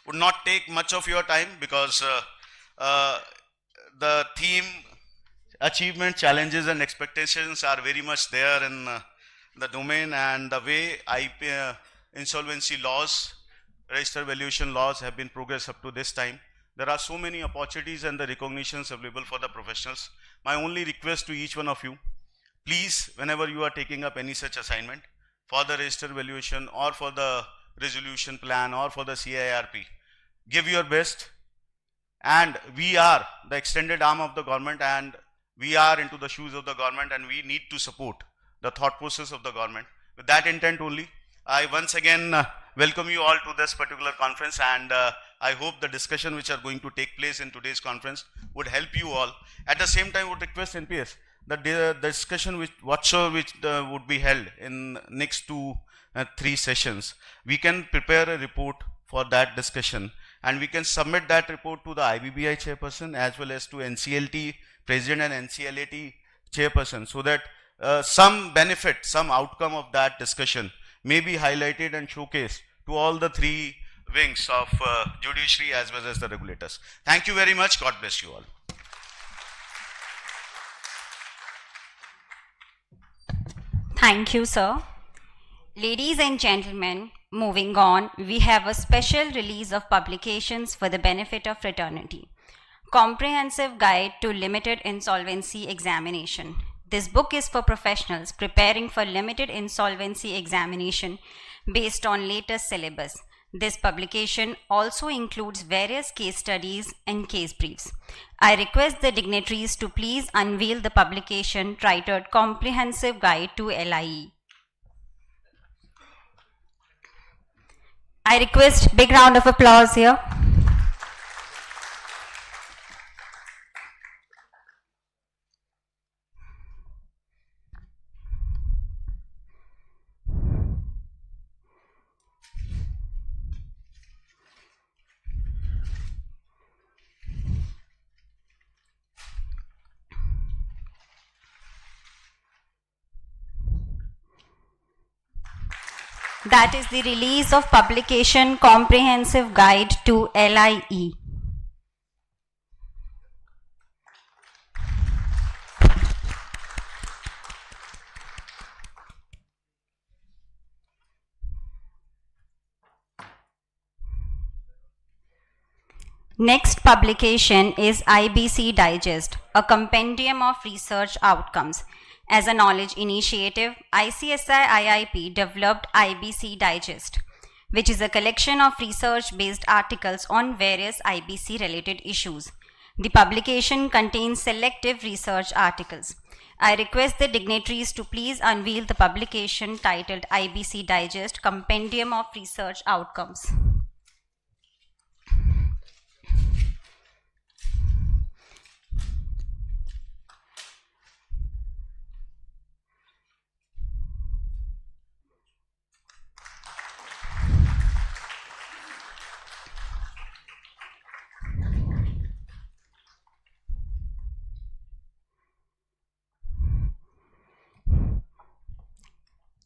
Would not take much of your time, because the theme achievement, challenges and expectations are very much there in the domain, and the way insolvency laws, register valuation laws have been progressed up to this time. There are so many opportunities and the recognitions available for the professionals. My only request to each one of you, please, whenever you are taking up any such assignment for the register valuation or for the resolution plan or for the CIRP, give your best. And we are the extended arm of the government, and we are into the shoes of the government, and we need to support the thought process of the government. With that intent only, I once again welcome you all to this particular conference, and I hope the discussion which are going to take place in today's conference would help you all. At the same time, would request NPS that the discussion which would be held in next 2-3 sessions, we can prepare a report for that discussion, and we can submit that report to the IBBI chairperson as well as to NCLT president and NCLAT chairperson, so that some benefit, some outcome of that discussion may be highlighted and showcased to all the 3 wings of judiciary as well as the regulators. Thank you very much. God bless you all. Thank you, sir. Ladies and gentlemen, moving on, we have a special release of publications for the benefit of fraternity. Comprehensive Guide to Limited Insolvency Examination. This book is for professionals preparing for limited insolvency examination based on latest syllabus. This publication also includes various case studies and case briefs. I request the dignitaries to please unveil the publication titled Comprehensive Guide to LIE. I request big round of applause here. That is the release of publication Comprehensive Guide to LIE. Next publication is IBC Digest, a compendium of research outcomes. As a knowledge initiative, ICSI IIP developed IBC Digest, which is a collection of research-based articles on various IBC-related issues. The publication contains selective research articles. I request the dignitaries to please unveil the publication titled IBC Digest, Compendium of Research Outcomes.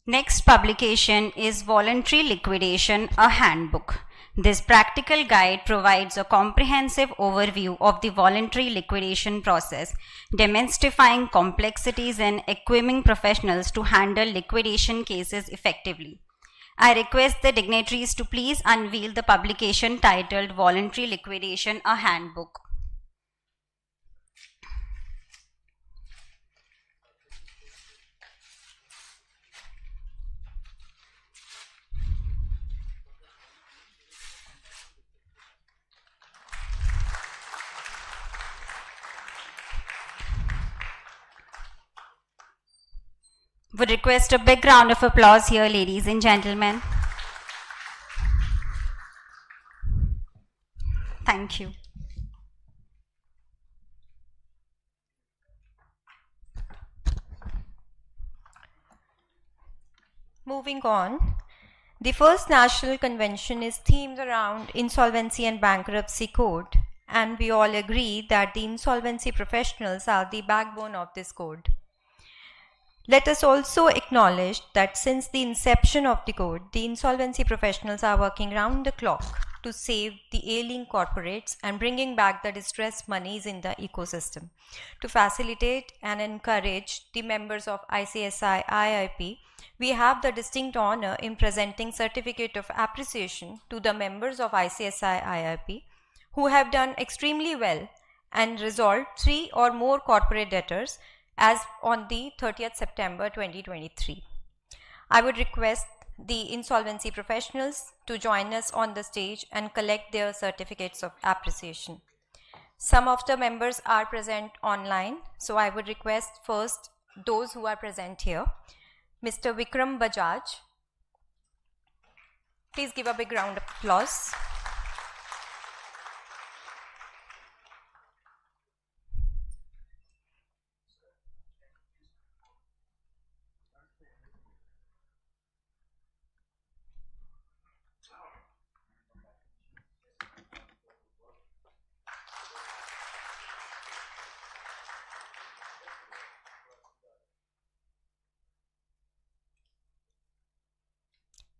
Next publication is Voluntary Liquidation, a Handbook. This practical guide provides a comprehensive overview of the voluntary liquidation process, demystifying complexities and equipping professionals to handle liquidation cases effectively. I request the dignitaries to please unveil the publication titled Voluntary Liquidation, a Handbook. Would request a big round of applause here, ladies and gentlemen. Thank you. Moving on, the first national convention is themed around Insolvency and Bankruptcy Code, and we all agree that the insolvency professionals are the backbone of this code. Let us also acknowledge that since the inception of the code, the insolvency professionals are working round the clock to save the ailing corporates and bringing back the distressed monies in the ecosystem. To facilitate and encourage the members of ICSI IIP, we have the distinct honor in presenting Certificate of Appreciation to the members of ICSI IIP who have done extremely well and resolved 3 or more corporate debtors as on the 30th September 2023. I would request the insolvency professionals to join us on the stage and collect their certificates of appreciation. Some of the members are present online, so I would request first those who are present here. Mr. Vikram Bajaj, please give a big round of applause.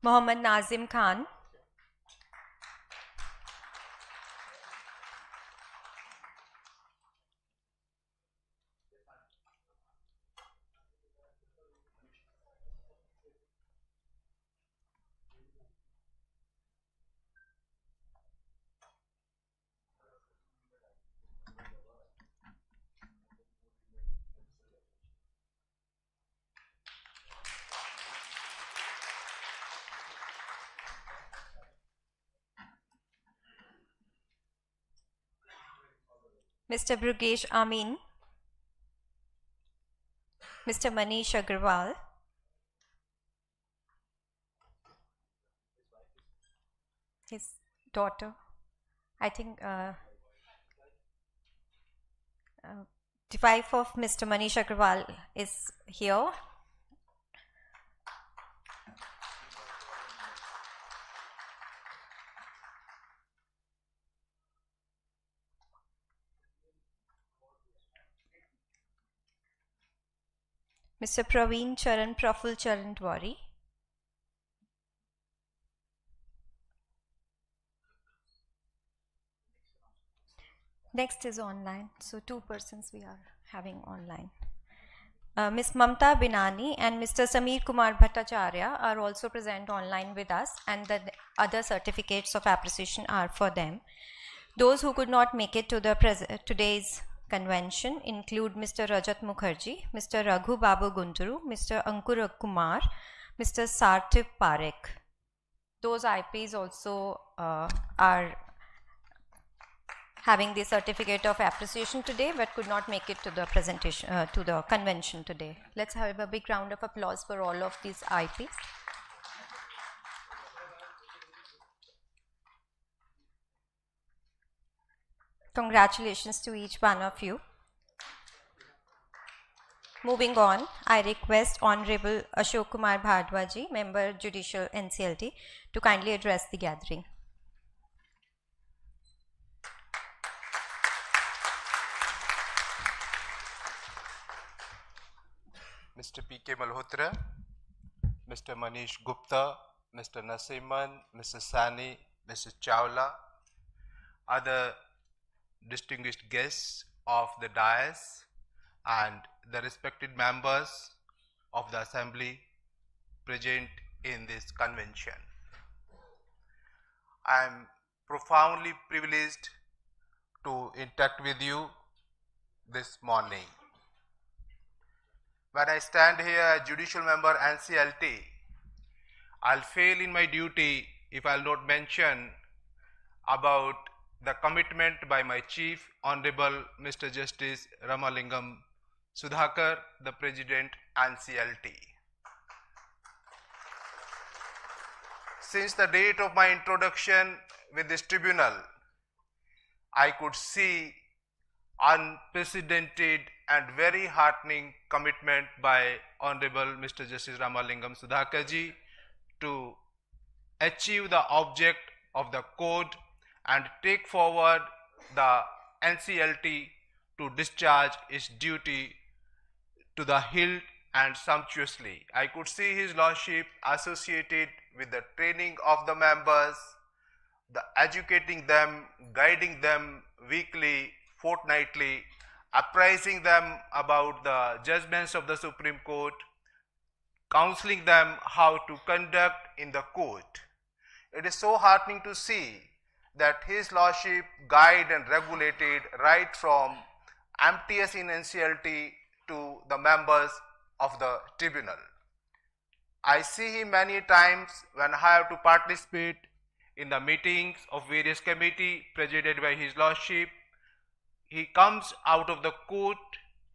Mohammad Nazim Khan, Mr. Brugesh Amin, Mr. Manish Agrawal, his daughter, I think the wife of Mr. Manish Agrawal is here. Mr. Praveen Charan Praful Charan Dwari, next is online, so 2 persons we are having online. Ms. Mamta Binani and Mr. Sameer Kumar Bhattacharya are also present online with us, and the other certificates of appreciation are for them. Those who could not make it to today's convention include Mr. Rajat Mukherjee, Mr. Raghu Babu Gunturu, Mr. Ankur Kumar, Mr. Sarthip Parekh. Those IPs also are having the certificate of appreciation today but could not make it to the presentation, to the convention today. Let's have a big round of applause for all of these IPs. Congratulations to each one of you. Moving on, I request Honorable Ashok Kumar Bhardwaji, Member Judicial NCLT, to kindly address the gathering. Mr. P.K. Malhotra, Mr. Manish Gupta, Mr. Nasiman, Mrs. Sani, Mrs. Chawla, other distinguished guests of the dais, and the respected members of the assembly present in this convention. I am profoundly privileged to interact with you this morning. When I stand here as judicial member NCLT, I'll fail in my duty if I'll not mention about the commitment by my Chief Honorable Mr. Justice Ramalingam Sudhakar, the President NCLT. Since the date of my introduction with this tribunal, I could see unprecedented and very heartening commitment by Honorable Mr. Justice Ramalingam Sudhakarji to achieve the object of the code and take forward the NCLT to discharge its duty to the hilt and sumptuously. I could see His Lordship associated with the training of the members, the educating them, guiding them weekly, fortnightly, apprising them about the judgments of the Supreme Court, counseling them how to conduct in the court. It is so heartening to see that His Lordship guided and regulated right from MTS in NCLT to the members of the tribunal. I see him many times when I have to participate in the meetings of various committees presided by His Lordship. He comes out of the court,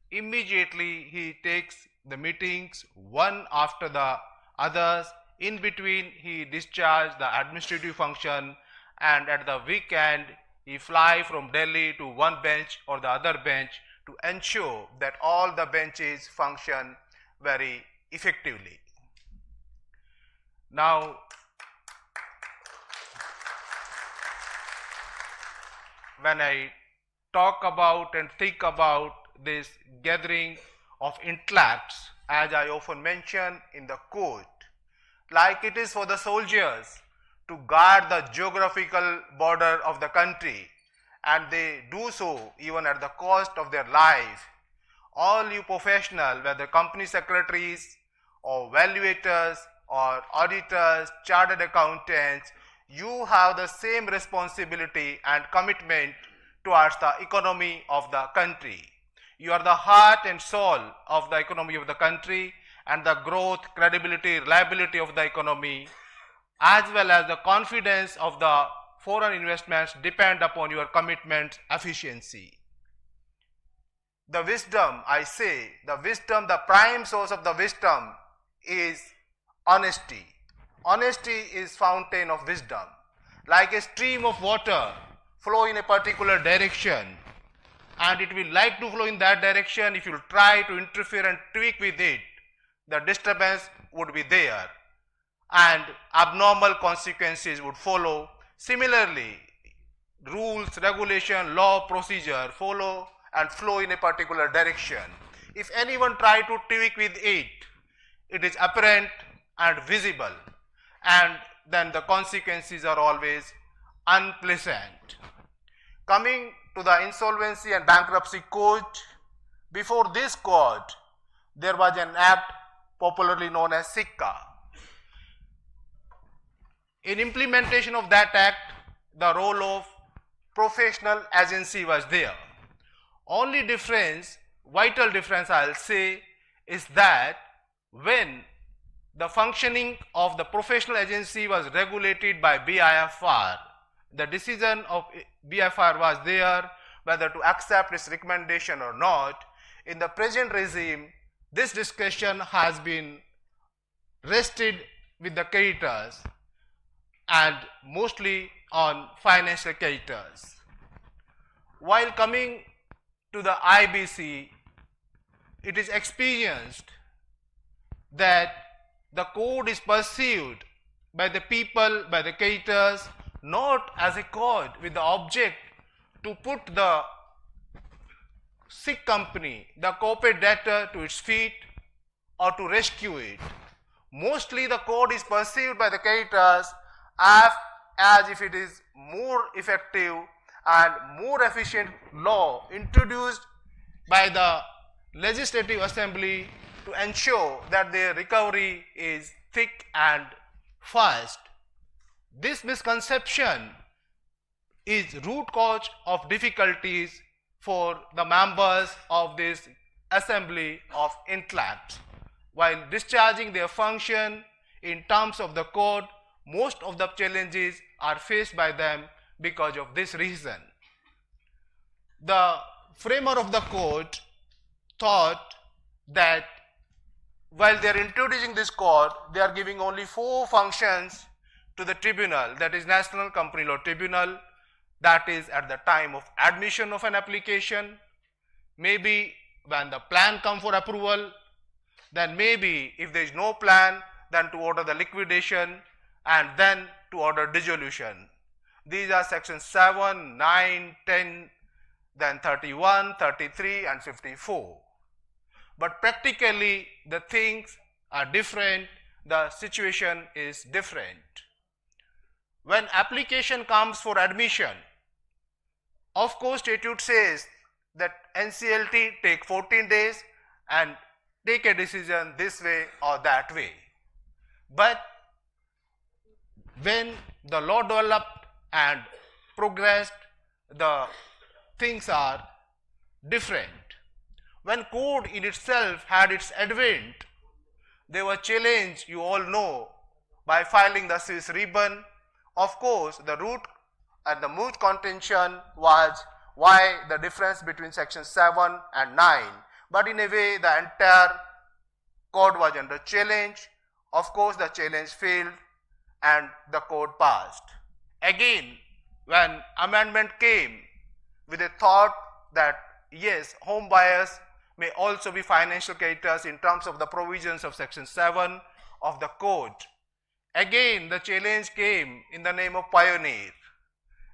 immediately he takes the meetings one after the others. In between he discharges the administrative function, and at the weekend he fly from Delhi to one bench or the other bench to ensure that all the benches function very effectively. Now, when I talk about and think about this gathering of intellects, as I often mention in the court, like it is for the soldiers to guard the geographical border of the country, and they do so even at the cost of their life. All you professionals, whether company secretaries or valuators or auditors, chartered accountants, you have the same responsibility and commitment towards the economy of the country. You are the heart and soul of the economy of the country, and the growth, credibility, reliability of the economy, as well as the confidence of the foreign investments depend upon your commitment, efficiency. The wisdom, I say, the wisdom, the prime source of the wisdom is honesty. Honesty is fountain of wisdom. Like a stream of water flow in a particular direction, and it will like to flow in that direction. If you try to interfere and tweak with it, the disturbance would be there and abnormal consequences would follow. Similarly, rules, regulation, law, procedure follow and flow in a particular direction. If anyone try to tweak with it, it is apparent and visible, and then the consequences are always unpleasant. Coming to the Insolvency and Bankruptcy Court, before this court, there was an act popularly known as SICCA. In implementation of that act, the role of professional agency was there. Only difference, vital difference I'll say, is that when the functioning of the professional agency was regulated by BIFR, the decision of BIFR was there whether to accept its recommendation or not. In the present regime, this discussion has been rested with the creditors and mostly on financial creditors. While coming to the IBC, it is experienced that the code is perceived by the people, by the creditors, not as a code with the object to put the sick company, the corporate debtor, to its feet or to rescue it. Mostly the code is perceived by the creditors as if it is more effective and more efficient law introduced by the legislative assembly to ensure that their recovery is thick and fast. This misconception is root cause of difficulties for the members of this assembly of intellect. While discharging their function in terms of the code, most of the challenges are faced by them because of this reason. The framer of the code thought that while they are introducing this code, they are giving only 4 functions to the tribunal, that is National Company Law Tribunal, that is at the time of admission of an application, maybe when the plan comes for approval, then maybe if there is no plan, then to order the liquidation and then to order dissolution. These are sections 7, 9, 10, then 31, 33 and 54. But practically the things are different, the situation is different. When application comes for admission, of course statute says that NCLT take 14 days and take a decision this way or that way. But when the law developed and progressed, the things are different. When code in itself had its advent, they were challenged, you all know, by filing the Swiss ribbon. Of course, the root and the moot contention was why the difference between section 7 and 9. But in a way, the entire code was under challenge. Of course, the challenge failed and the code passed. Again, when amendment came with a thought that yes, home buyers may also be financial creditors in terms of the provisions of section 7 of the code. Again, the challenge came in the name of pioneer.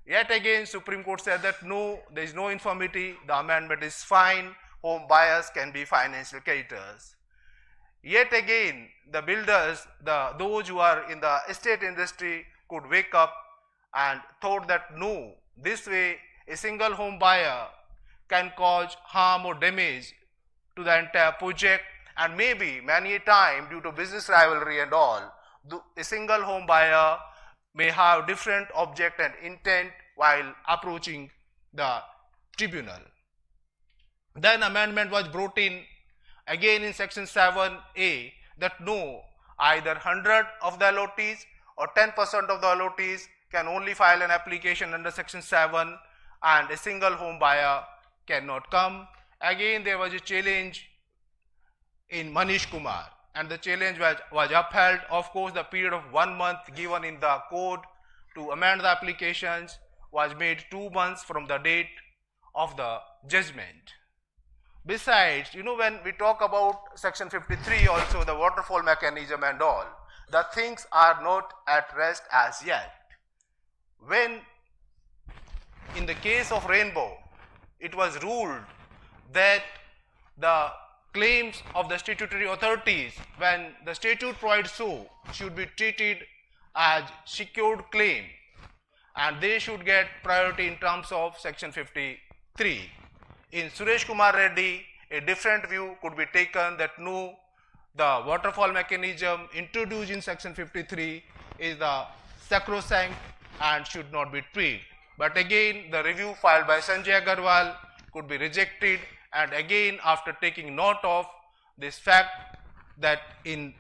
Yet again, Supreme Court said that no, there is no infirmity, the amendment is fine, home buyers can be financial creditors. Yet again, the builders, those who are in the estate industry could wake up and thought that no, this way a single home buyer can cause harm or damage to the entire project, and maybe many a time due to business rivalry and all, a single home buyer may have different object and intent while approaching the tribunal. Then amendment was brought in again in section 7A that no, either 100 of the allottees or 10% of the allottees can only file an application under section 7 and a single home buyer cannot come. Again there was a challenge in Manish Kumar and the challenge was upheld. Of course, the period of 1 month given in the code to amend the applications was made 2 months from the date of the judgment. Besides, when we talk about section 53 also, the waterfall mechanism and all, the things are not at rest as yet. When in the case of Rainbow, it was ruled that the claims of the statutory authorities, when the statute provides so, should be treated as secured claim and they should get priority in terms of section 53. In Suresh Kumar Reddy, a different view could be taken that no, the waterfall mechanism introduced in section 53 is the sacrosanct and should not be tweaked. But again, the review filed by Sanjay Agarwal could be rejected, and again, after taking note of this fact that in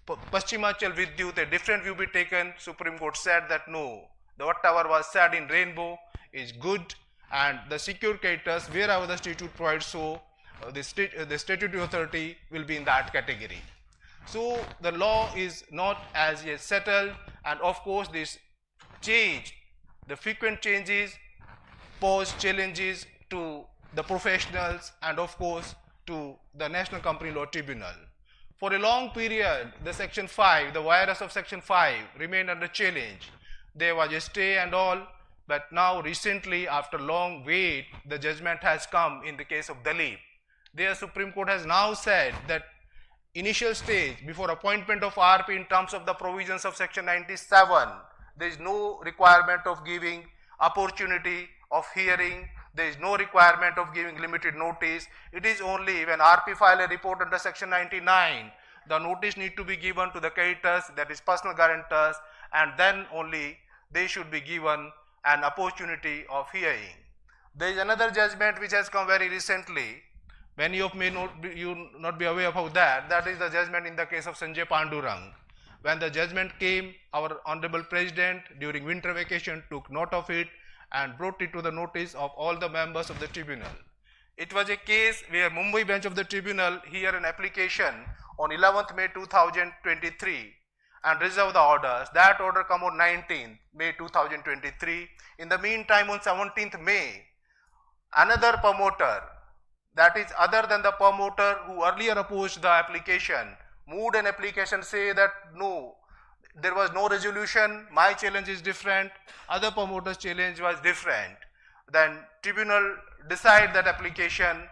Paschimachal Vidyut a different view be taken, Supreme Court said that no, whatever was said in Rainbow is good, and the secure creditors, wherever the statute provides so, the statutory authority will be in that category. So the law is not as yet settled, and of course this change, the frequent changes pose challenges to the professionals and of course to the National Company Law Tribunal. For a long period, the Section 5, the virus of Section 5 remained under challenge. There was a stay and all, but now recently, after long wait, the judgment has come in the case of Dalip. There, Supreme Court has now said that initial stage before appointment of RP in terms of the provisions of Section 97, there is no requirement of giving opportunity of hearing, there is no requirement of giving limited notice. It is only when RP file a report under Section 99, the notice need to be given to the creditors, that is personal guarantors, and then only they should be given an opportunity of hearing. There is another judgment which has come very recently. Many of may not be aware of that. That is the judgment in the case of Sanjay Pandurang. When the judgment came, our Honorable President during winter vacation took note of it and brought it to the notice of all the members of the tribunal. It was a case where Mumbai bench of the tribunal heard an application on 11th May 2023 and reserved the orders. That order come on 19th May 2023. In the meantime, on 17th May, another promoter, that is other than the promoter who earlier opposed the application, moved an application say that no, there was no resolution, my challenge is different, other promoters' challenge was different. Then tribunal decide that application,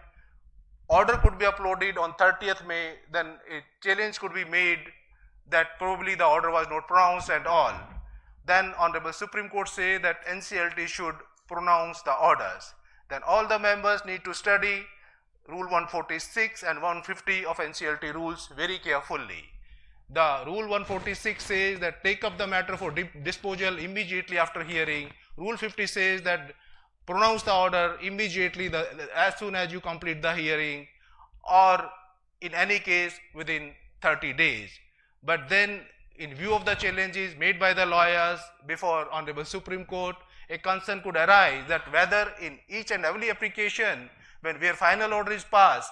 order could be uploaded on 30th May, then a challenge could be made that probably the order was not pronounced and all. Then Honorable Supreme Court say that NCLT should pronounce the orders. Then all the members need to study Rule 146 and 150 of NCLT rules very carefully. The Rule 146 says that take up the matter for disposal immediately after hearing. Rule 50 says that pronounce the order immediately as soon as you complete the hearing, or in any case within 30 days. But then in view of the challenges made by the lawyers before Honorable Supreme Court, a concern could arise that whether in each and every application where final order is passed,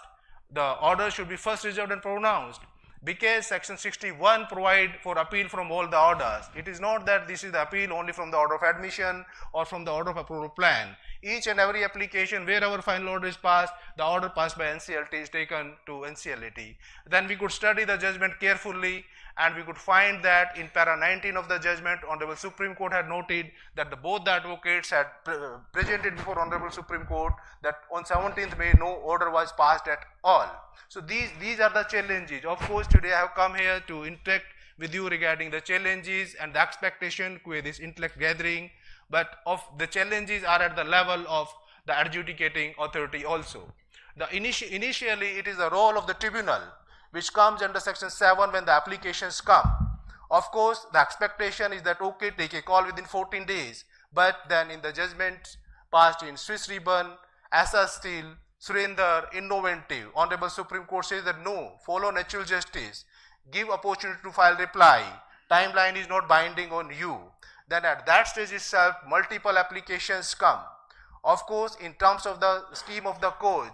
the order should be first reserved and pronounced, because Section 61 provide for appeal from all the orders. It is not that this is the appeal only from the order of admission or from the order of approval plan. Each and every application wherever final order is passed, the order passed by NCLT is taken to NCLT. Then we could study the judgment carefully, and we could find that in para 19 of the judgment, Honorable Supreme Court had noted that both the advocates had presented before Honorable Supreme Court that on 17th May no order was passed at all. So these are the challenges. Of course, today I have come here to interact with you regarding the challenges and the expectation with this intellect gathering, but of the challenges are at the level of the adjudicating authority also. Initially it is the role of the tribunal, which comes under Section 7 when the applications come. Of course, the expectation is that okay, take a call within 14 days, but then in the judgment passed in Swiss Ribbon, Asa Steel, Surinder, Innovative, Honorable Supreme Court says that no, follow natural justice, give opportunity to file reply, timeline is not binding on you. Then at that stage itself, multiple applications come. Of course, in terms of the scheme of the code,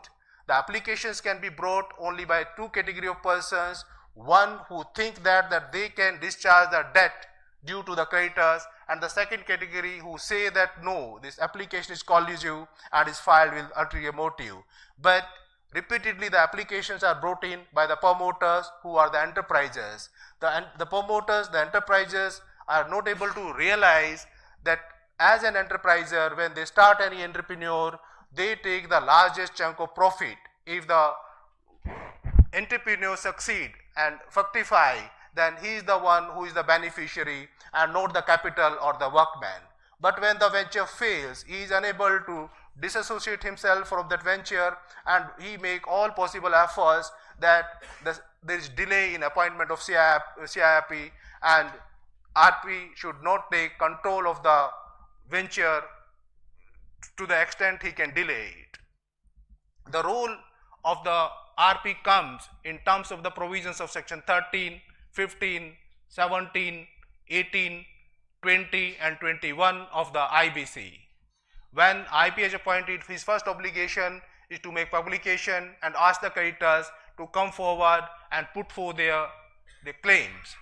the applications can be brought only by two category of persons. One who think that they can discharge the debt due to the creditors, and the second category who say that no, this application is collusive and is filed with ulterior motive. But repeatedly the applications are brought in by the promoters who are the enterprises. The promoters, the enterprises are not able to realize that as an enterpriser, when they start any entrepreneur, they take the largest chunk of profit. If the entrepreneur succeed and fructify, then he is the one who is the beneficiary and not the capital or the workman. But when the venture fails, he is unable to disassociate himself from that venture, and he make all possible efforts that there is delay in appointment of CIP, and RP should not take control of the venture to the extent he can delay it. The role of the RP comes in terms of the provisions of section 13, 15, 17, 18, 20 and 21 of the IBC. When IP is appointed, his first obligation is to make publication and ask the creditors to come forward and put forth their claims.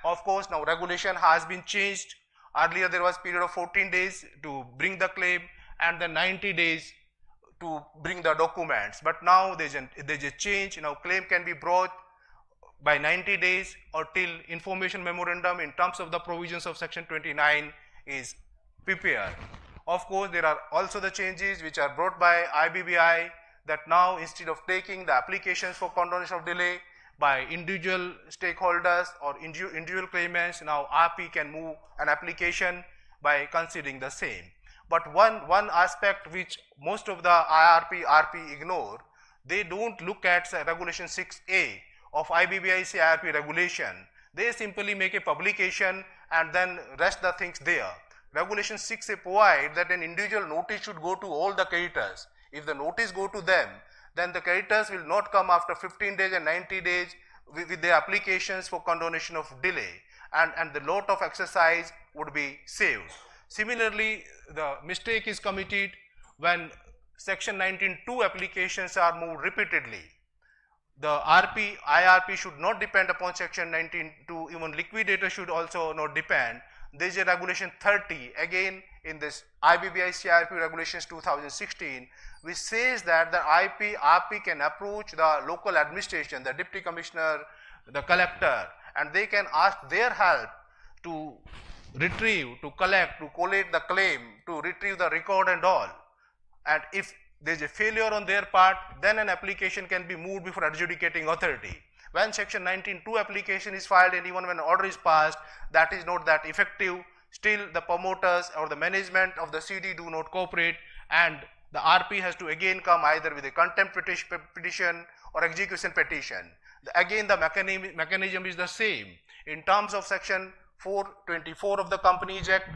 Of course, now regulation has been changed. Earlier there was period of 14 days to bring the claim and then 90 days to bring the documents, but now there's a change. Now claim can be brought by 90 days or till information memorandum in terms of the provisions of section 29 is prepared. Of course, there are also the changes which are brought by IBBI, that now instead of taking the applications for condonation of delay by individual stakeholders or individual claimants, now RP can move an application by considering the same. But one aspect which most of the IRP, RP ignore, they don't look at regulation 6A of IBBIC IRP regulation. They simply make a publication and then rest the things there. Regulation 6A provides that an individual notice should go to all the creditors. If the notice go to them, then the creditors will not come after 15 days and 90 days with their applications for condonation of delay, and the lot of exercise would be saved. Similarly, the mistake is committed when section 19(2) applications are moved repeatedly. The RP, IRP should not depend upon section 19(2), even liquidator should also not depend. There is a regulation 30 again in this IBBI CIRP regulations 2016, which says that the RP can approach the local administration, the deputy commissioner, the collector, and they can ask their help to retrieve, to collect, to collate the claim, to retrieve the record and all. And if there is a failure on their part, then an application can be moved before adjudicating authority. When section 19(2) application is filed and even when an order is passed, that is not that effective. Still the promoters or the management of the CD do not cooperate, and the RP has to again come either with a contempt petition or execution petition. Again the mechanism is the same. In terms of section 424 of the Companies Act,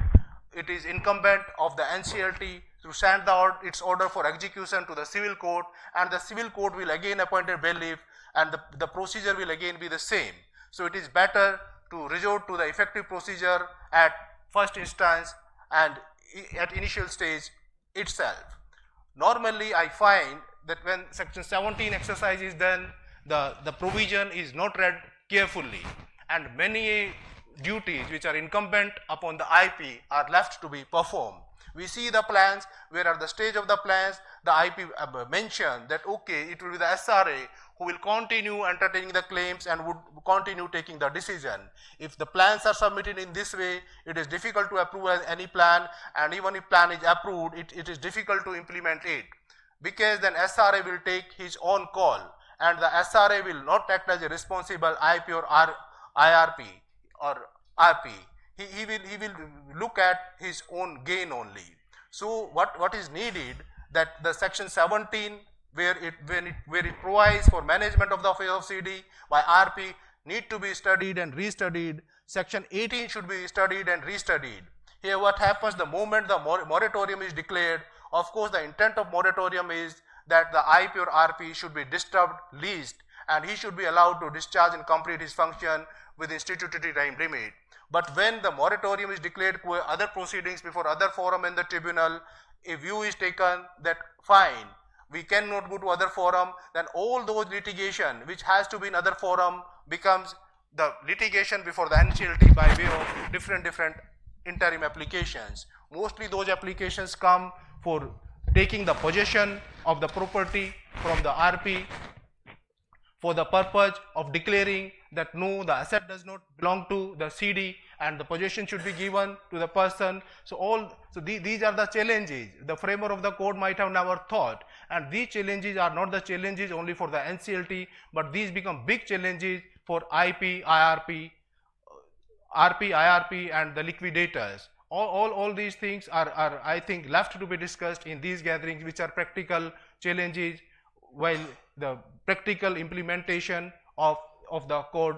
it is incumbent of the NCLT to send its order for execution to the civil court, and the civil court will again appoint a bailiff, and the procedure will again be the same. So it is better to resort to the effective procedure at first instance and at initial stage itself. Normally I find that when section 17 exercise is done, the provision is not read carefully, and many duties which are incumbent upon the IP are left to be performed. We see the plans where at the stage of the plans the IP mentioned that okay, it will be the SRA who will continue entertaining the claims and would continue taking the decision. If the plans are submitted in this way, it is difficult to approve any plan, and even if plan is approved, it is difficult to implement it, because then SRA will take his own call, and the SRA will not act as a responsible IP or IRP or RP. He will look at his own gain only. So what is needed, that the section 17 where it provides for management of the affairs of CD by RP need to be studied and restudied. Section 18 should be studied and restudied. Here what happens the moment the moratorium is declared, of course the intent of moratorium is that the IP or RP should be disturbed least, and he should be allowed to discharge and complete his function within statutory time limit. But when the moratorium is declared, other proceedings before other forum in the tribunal, a view is taken that fine, we cannot go to other forum, then all those litigation which has to be in other forum becomes the litigation before the NCLT by way of different interim applications. Mostly those applications come for taking the possession of the property from the RP for the purpose of declaring that no, the asset does not belong to the CD and the possession should be given to the person. So these are the challenges the framer of the code might have never thought, and these challenges are not the challenges only for the NCLT, but these become big challenges for IP, IRP, RP, IRP and the liquidators. All these things are I think left to be discussed in these gatherings, which are practical challenges, while the practical implementation of the code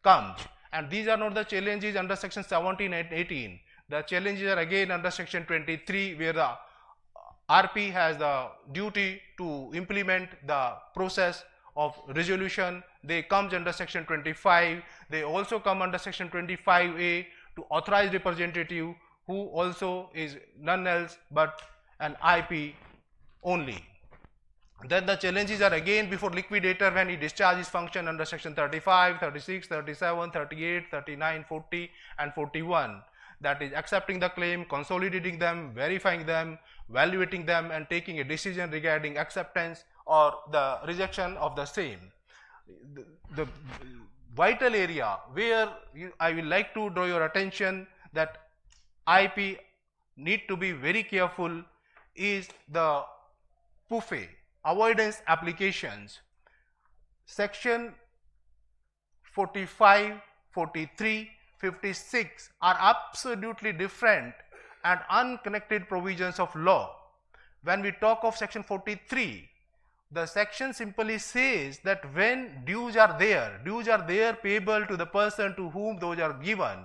comes. And these are not the challenges under section 17 and 18. The challenges are again under section 23, where the RP has the duty to implement the process of resolution. They comes under section 25. They also come under section 25A to authorized representative, who also is none else but an IP only. Then the challenges are again before liquidator when he discharges function under section 35, 36, 37, 38, 39, 40 and 41. That is accepting the claim, consolidating them, verifying them, evaluating them and taking a decision regarding acceptance or the rejection of the same. The vital area where I will like to draw your attention that IP need to be very careful is the PUFE, avoidance applications. Section 45, 43, 56 are absolutely different and unconnected provisions of law. When we talk of section 43, the section simply says that when dues are there payable to the person to whom those are given.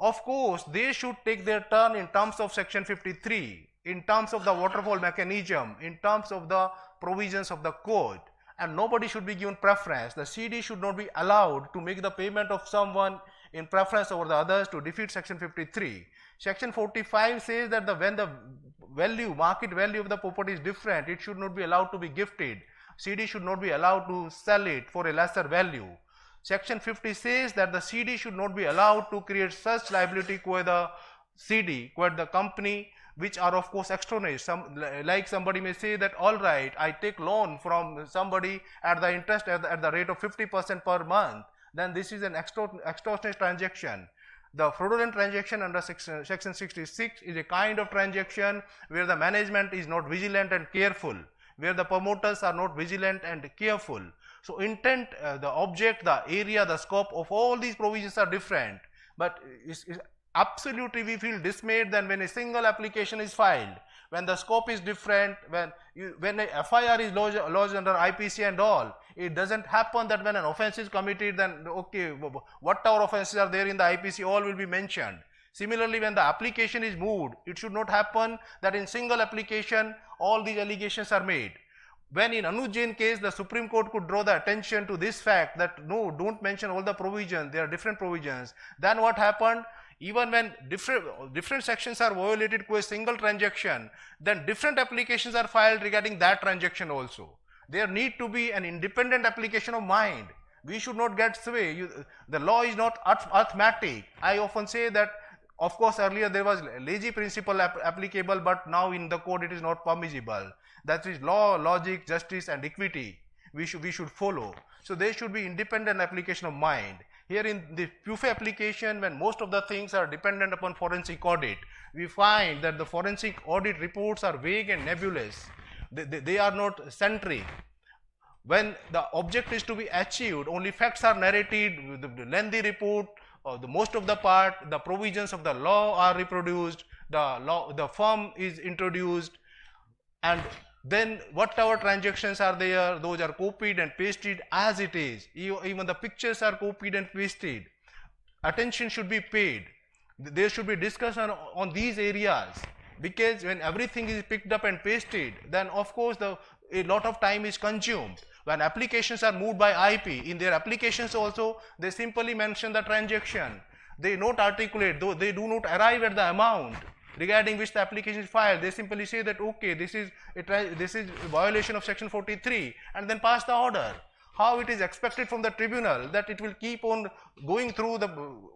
Of course, they should take their turn in terms of section 53, in terms of the waterfall mechanism, in terms of the provisions of the code, and nobody should be given preference. The CD should not be allowed to make the payment of someone in preference over the others to defeat section 53. Section 45 says that when the market value of the property is different, it should not be allowed to be gifted. CD should not be allowed to sell it for a lesser value. Section 50 says that the CD should not be allowed to create such liability for the CD, for the company, which are of course extraneous. Like somebody may say that, all right, I take loan from somebody at the interest at the rate of 50% per month, then this is an extortionate transaction. The fraudulent transaction under section 66 is a kind of transaction where the management is not vigilant and careful, where the promoters are not vigilant and careful. So intent, the object, the area, the scope of all these provisions are different, but absolutely we feel dismayed then when a single application is filed, when the scope is different, when a FIR is lodged under IPC and all. It doesn't happen that when an offense is committed, then okay, whatever offenses are there in the IPC, all will be mentioned. Similarly, when the application is moved, it should not happen that in single application all these allegations are made. When in Anuj Jain case, the Supreme Court could draw the attention to this fact that no, don't mention all the provisions, there are different provisions. Then what happened? Even when different sections are violated for a single transaction, then different applications are filed regarding that transaction also. There need to be an independent application of mind. We should not get sway. The law is not arithmetic. I often say that, of course, earlier there was lazy principle applicable, but now in the code it is not permissible. That is law, logic, justice and equity we should follow. So there should be independent application of mind. Here in the PUFE application, when most of the things are dependent upon forensic audit, we find that the forensic audit reports are vague and nebulous. They are not centric. When the object is to be achieved, only facts are narrated, the lengthy report, the most of the part, the provisions of the law are reproduced, the firm is introduced, and then whatever transactions are there, those are copied and pasted as it is. Even the pictures are copied and pasted. Attention should be paid. There should be discussion on these areas, because when everything is picked up and pasted, then of course a lot of time is consumed. When applications are moved by IP, in their applications also, they simply mention the transaction. They not articulate, though they do not arrive at the amount regarding which the application is filed. They simply say that okay, this is a violation of section 43 and then pass the order. How it is expected from the tribunal that it will keep on going through the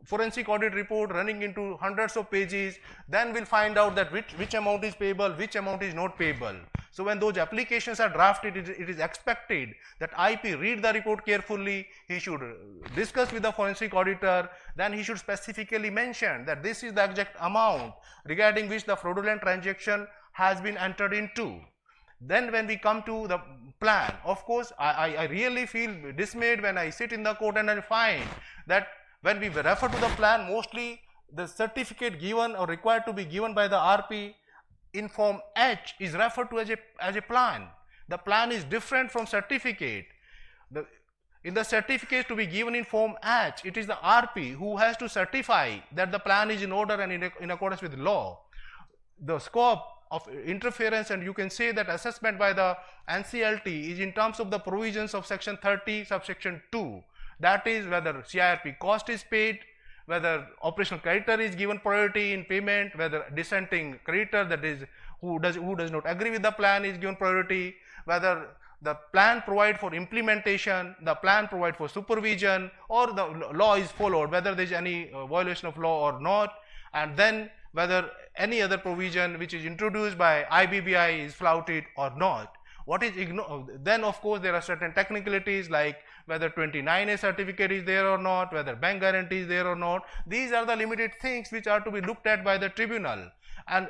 forensic audit report, running into hundreds of pages, then we'll find out that which amount is payable, which amount is not payable. So when those applications are drafted, it is expected that IP read the report carefully, he should discuss with the forensic auditor, then he should specifically mention that this is the exact amount regarding which the fraudulent transaction has been entered into. Then when we come to the plan, of course, I really feel dismayed when I sit in the court and I find that when we refer to the plan, mostly the certificate given or required to be given by the RP in form H is referred to as a plan. The plan is different from certificate. In the certificate to be given in form H, it is the RP who has to certify that the plan is in order and in accordance with law. The scope, of interference, and you can say that assessment by the NCLT is in terms of the provisions of section 30 subsection 2, that is whether CIRP cost is paid, whether operational creditor is given priority in payment, whether dissenting creditor, that is who does not agree with the plan, is given priority, whether the plan provide for implementation, the plan provide for supervision, or the law is followed, whether there is any violation of law or not, and then whether any other provision which is introduced by IBBI is flouted or not. What is then of course there are certain technicalities like whether 29A certificate is there or not, whether bank guarantee is there or not. These are the limited things which are to be looked at by the tribunal, and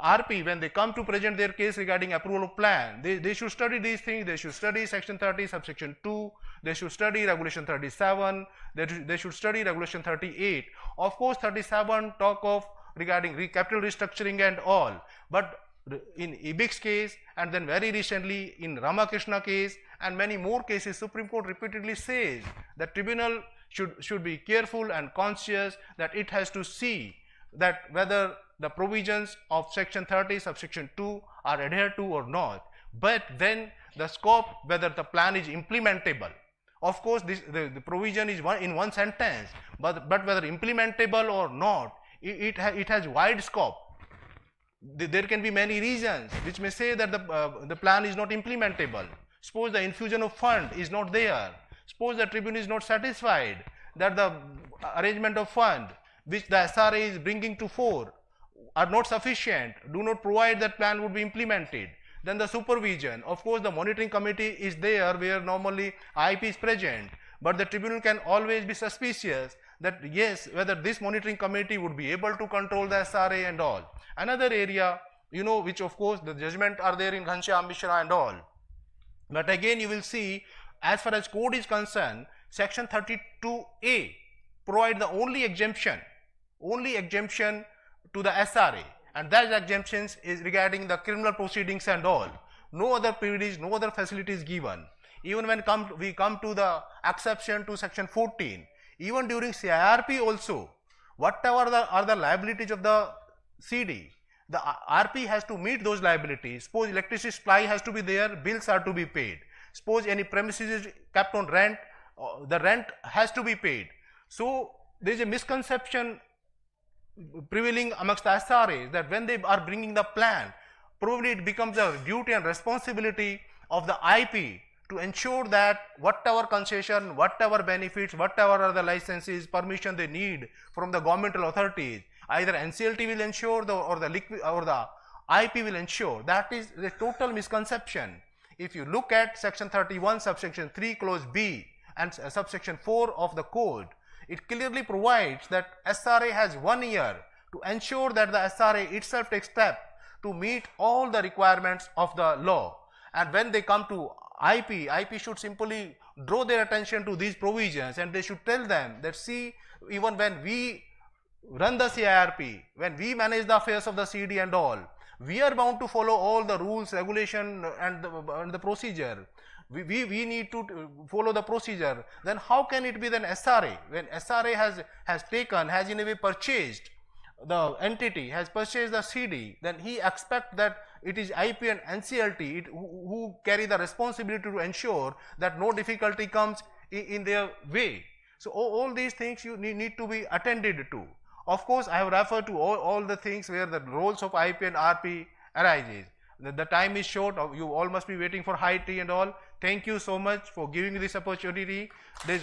RP, when they come to present their case regarding approval of plan, they should study these things. They should study section 30 subsection 2, they should study regulation 37, they should study regulation 38. Of course 37 talk of regarding capital restructuring and all, but in IBIC's case, and then very recently in Ramakrishna case and many more cases, Supreme Court repeatedly says that tribunal should be careful and conscious that it has to see that whether the provisions of section 30 subsection 2 are adhered to or not, but then the scope whether the plan is implementable. Of course the provision is in one sentence, but whether implementable or not, it has wide scope. There can be many reasons which may say that the plan is not implementable. Suppose the infusion of fund is not there, suppose the tribunal is not satisfied that the arrangement of fund which the SRA is bringing to fore are not sufficient, do not provide that plan would be implemented. Then the supervision, of course the monitoring committee is there where normally IP is present, but the tribunal can always be suspicious that yes, whether this monitoring committee would be able to control the SRA and all. Another area, which of course the judgment are there in Ghanshyam Mishra and all, but again you will see as far as code is concerned, section 32A provide the only exemption to the SRA, and that exemptions is regarding the criminal proceedings and all. No other privilege, no other facilities given. Even when we come to the exception to section 14, even during CIRP also, whatever are the liabilities of the CD, the RP has to meet those liabilities. Suppose electricity supply has to be there, bills are to be paid. Suppose any premises is kept on rent, the rent has to be paid. So there is a misconception prevailing amongst the SRAs that when they are bringing the plan, probably it becomes a duty and responsibility of the IP to ensure that whatever concession, whatever benefits, whatever are the licenses, permission they need from the governmental authorities, either NCLT will ensure or the IP will ensure. That is the total misconception. If you look at section 31 subsection 3 clause B and subsection 4 of the code, it clearly provides that SRA has 1 year to ensure that the SRA itself takes steps to meet all the requirements of the law. And when they come to IP should simply draw their attention to these provisions, and they should tell them that see, even when we run the CIRP, when we manage the affairs of the CD and all, we are bound to follow all the rules, regulation and the procedure. We need to follow the procedure. Then how can it be then SRA? When SRA has in a way purchased the entity, has purchased the CD, then he expects that it is IP and NCLT who carry the responsibility to ensure that no difficulty comes in their way. So all these things you need to be attended to. Of course, I have referred to all the things where the roles of IP and RP arises. The time is short, you all must be waiting for high tea and all. Thank you so much for giving me this opportunity. There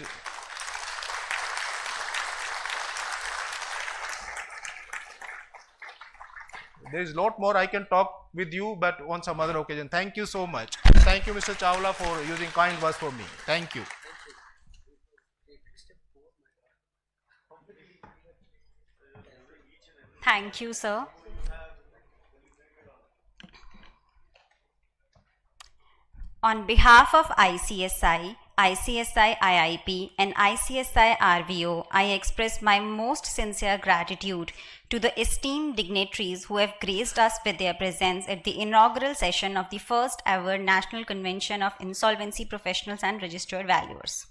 is a lot more I can talk with you, but on some other occasion. Thank you so much. Thank you, Mr. Chawla, for using kind words for me. Thank you. Thank you, sir. On behalf of ICSI, ICSI IIP and ICSI RVO, I express my most sincere gratitude to the esteemed dignitaries who have graced us with their presence at the inaugural session of the first ever National Convention of Insolvency Professionals and Registered Valuers.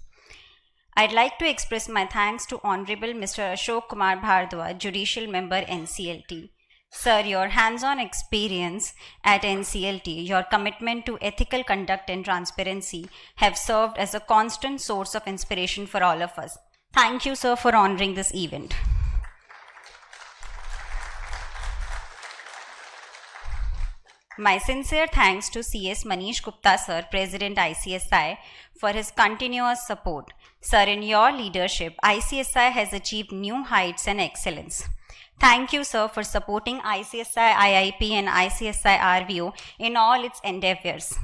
I'd like to express my thanks to Honorable Mr. Ashok Kumar Bhardwaj, Judicial Member NCLT, Sir, your hands-on experience at NCLT, your commitment to ethical conduct and transparency have served as a constant source of inspiration for all of us. Thank you, sir, for honoring this event. My sincere thanks to CS Manish Gupta, sir, President ICSI, for his continuous support. Sir, in your leadership, ICSI has achieved new heights and excellence. Thank you, sir, for supporting ICSI IIP and ICSI RVO in all its endeavors.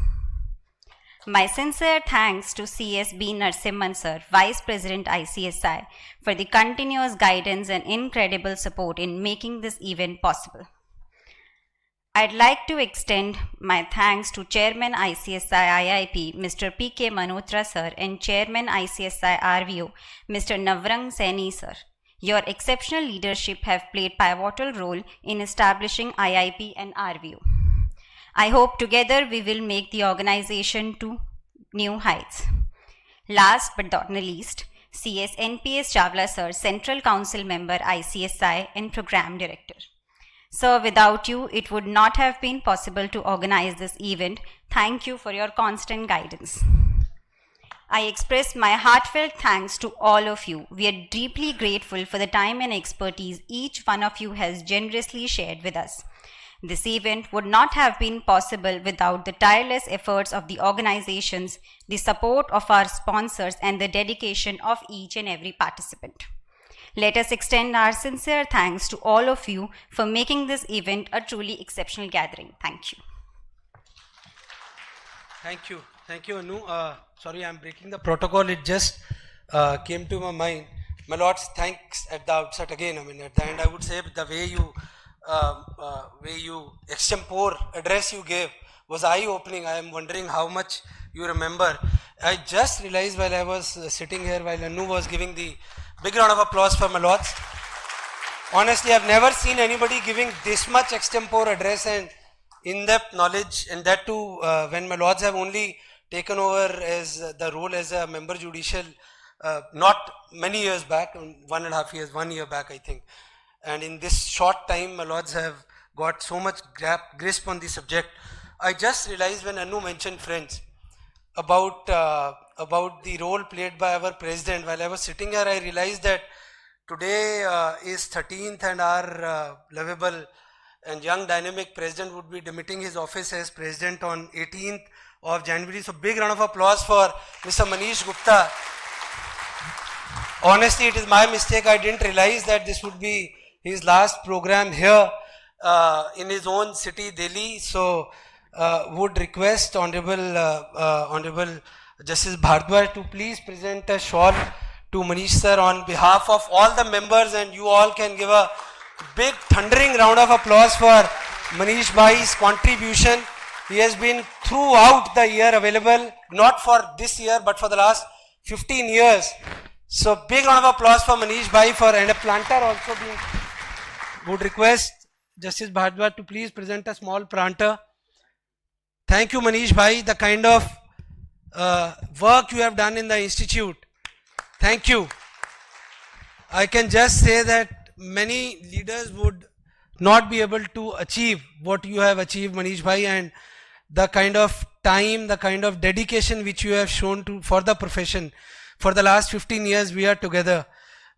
My sincere thanks to CS B. Narasimhan, sir, Vice President ICSI, for the continuous guidance and incredible support in making this event possible. I'd like to extend my thanks to Chairman ICSI IIP, Mr. P.K. Manotra, sir, and Chairman ICSI RVO, Mr. Navrang Saini, sir. Your exceptional leadership have played pivotal role in establishing IIP and RVO. I hope together we will make the organization to new heights. Last but not least, CS NPS Chawla, sir, Central Council Member ICSI and Program Director. Sir, without you, it would not have been possible to organize this event. Thank you for your constant guidance. I express my heartfelt thanks to all of you. We are deeply grateful for the time and expertise each one of you has generously shared with us. This event would not have been possible without the tireless efforts of the organizations, the support of our sponsors, and the dedication of each and every participant. Let us extend our sincere thanks to all of you for making this event a truly exceptional gathering. Thank you. Thank you. Thank you, Anu. Sorry, I'm breaking the protocol. It just came to my mind. My lords, thanks at the outset again. I mean, at the end, I would say the way you extempore address you gave was eye-opening. I am wondering how much you remember. I just realized while I was sitting here, while Anu was giving the big round of applause for my lords. Honestly, I've never seen anybody giving this much extempore address and in-depth knowledge, and that too when my lords have only taken over as the role as a member judicial not many years back, 1.5 years, 1 year back I think. And in this short time, my lords have got so much grasp on the subject. I just realized when Anu mentioned friends about the role played by our president. While I was sitting here, I realized that today is 13th and our lovable and young dynamic president would be demitting his office as president on 18th of January. So big round of applause for Mr. Manish Gupta. Honestly, it is my mistake. I didn't realize that this would be his last program here in his own city, Delhi. So would request Honorable Justice Bhardwaj to please present a shawl to Manish sir on behalf of all the members, and you all can give a big thundering round of applause for Manish Bhai's contribution. He has been throughout the year available, not for this year but for the last 15 years. So big round of applause for Manish Bhai for, and a planter also being. Would request Justice Bhardwaj to please present a small planter. Thank you, Manish Bhai, the kind of work you have done in the institute. Thank you. I can just say that many leaders would not be able to achieve what you have achieved, Manish Bhai, and the kind of time, the kind of dedication which you have shown for the profession. For the last 15 years, we are together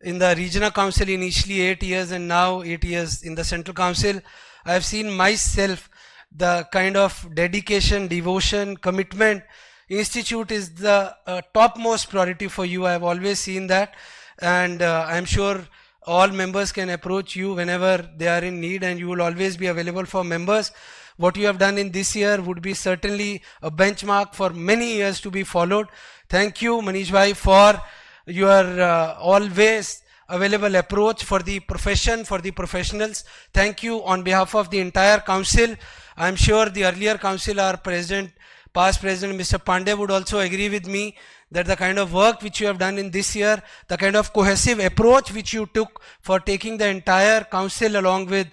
in the regional council, initially 8 years and now 8 years in the central council. I have seen myself the kind of dedication, devotion, commitment. Institute is the topmost priority for you. I have always seen that, and I am sure all members can approach you whenever they are in need, and you will always be available for members. What you have done in this year would be certainly a benchmark for many years to be followed. Thank you, Manish Bhai, for your always available approach for the profession, for the professionals. Thank you on behalf of the entire council. I am sure the earlier council, our president, past president, Mr. Pandey, would also agree with me that the kind of work which you have done in this year, the kind of cohesive approach which you took for taking the entire council along with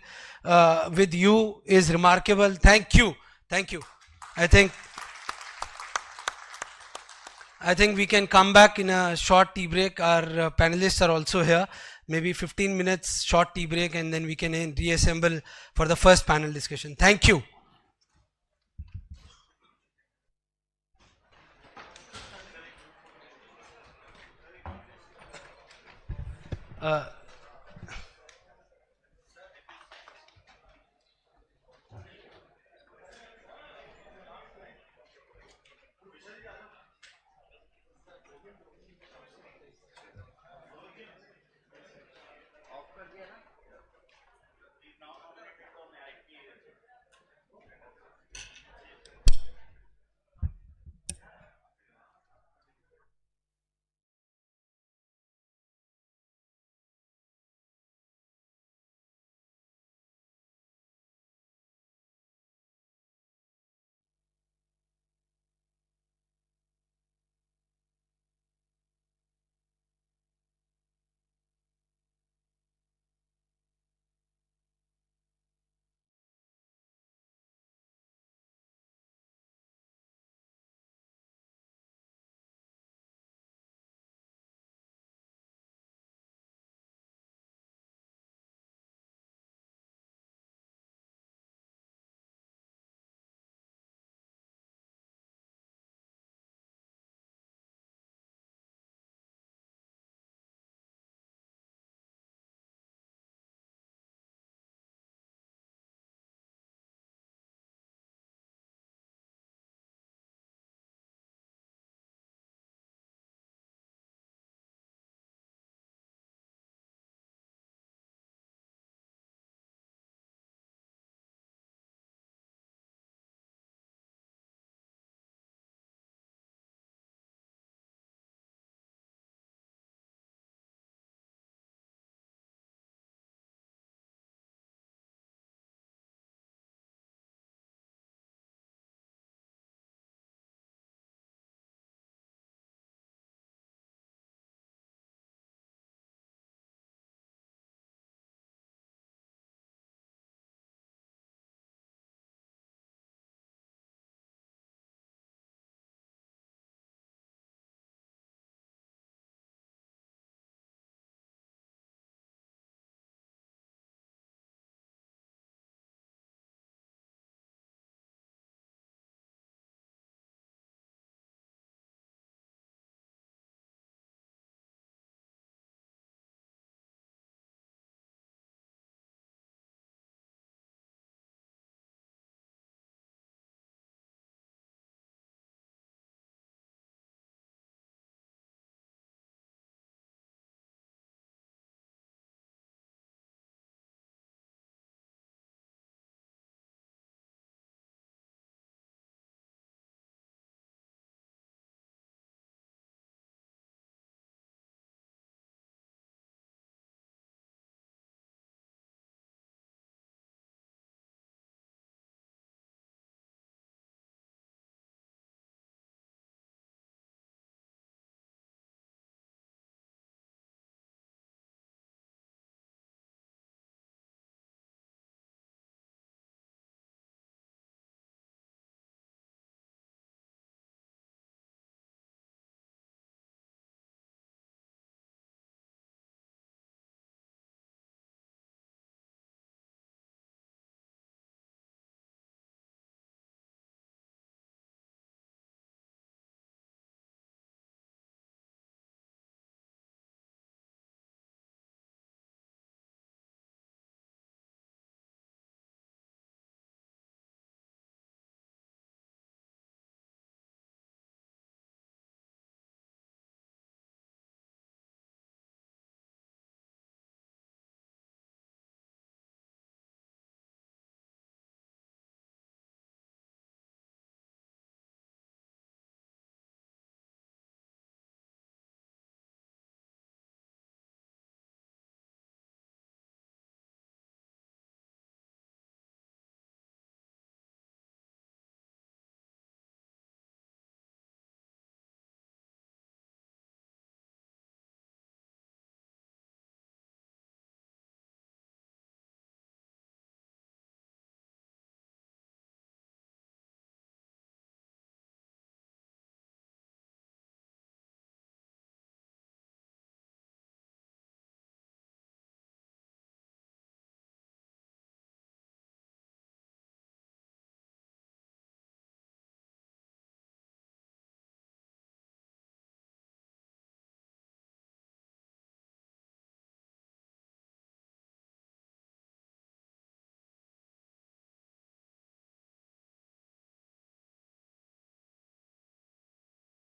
you is remarkable. Thank you. Thank you. I think I think we can come back in a short tea break. Our panelists are also here. Maybe 15 minutes short tea break, and then we can reassemble for the first panel discussion. Thank you.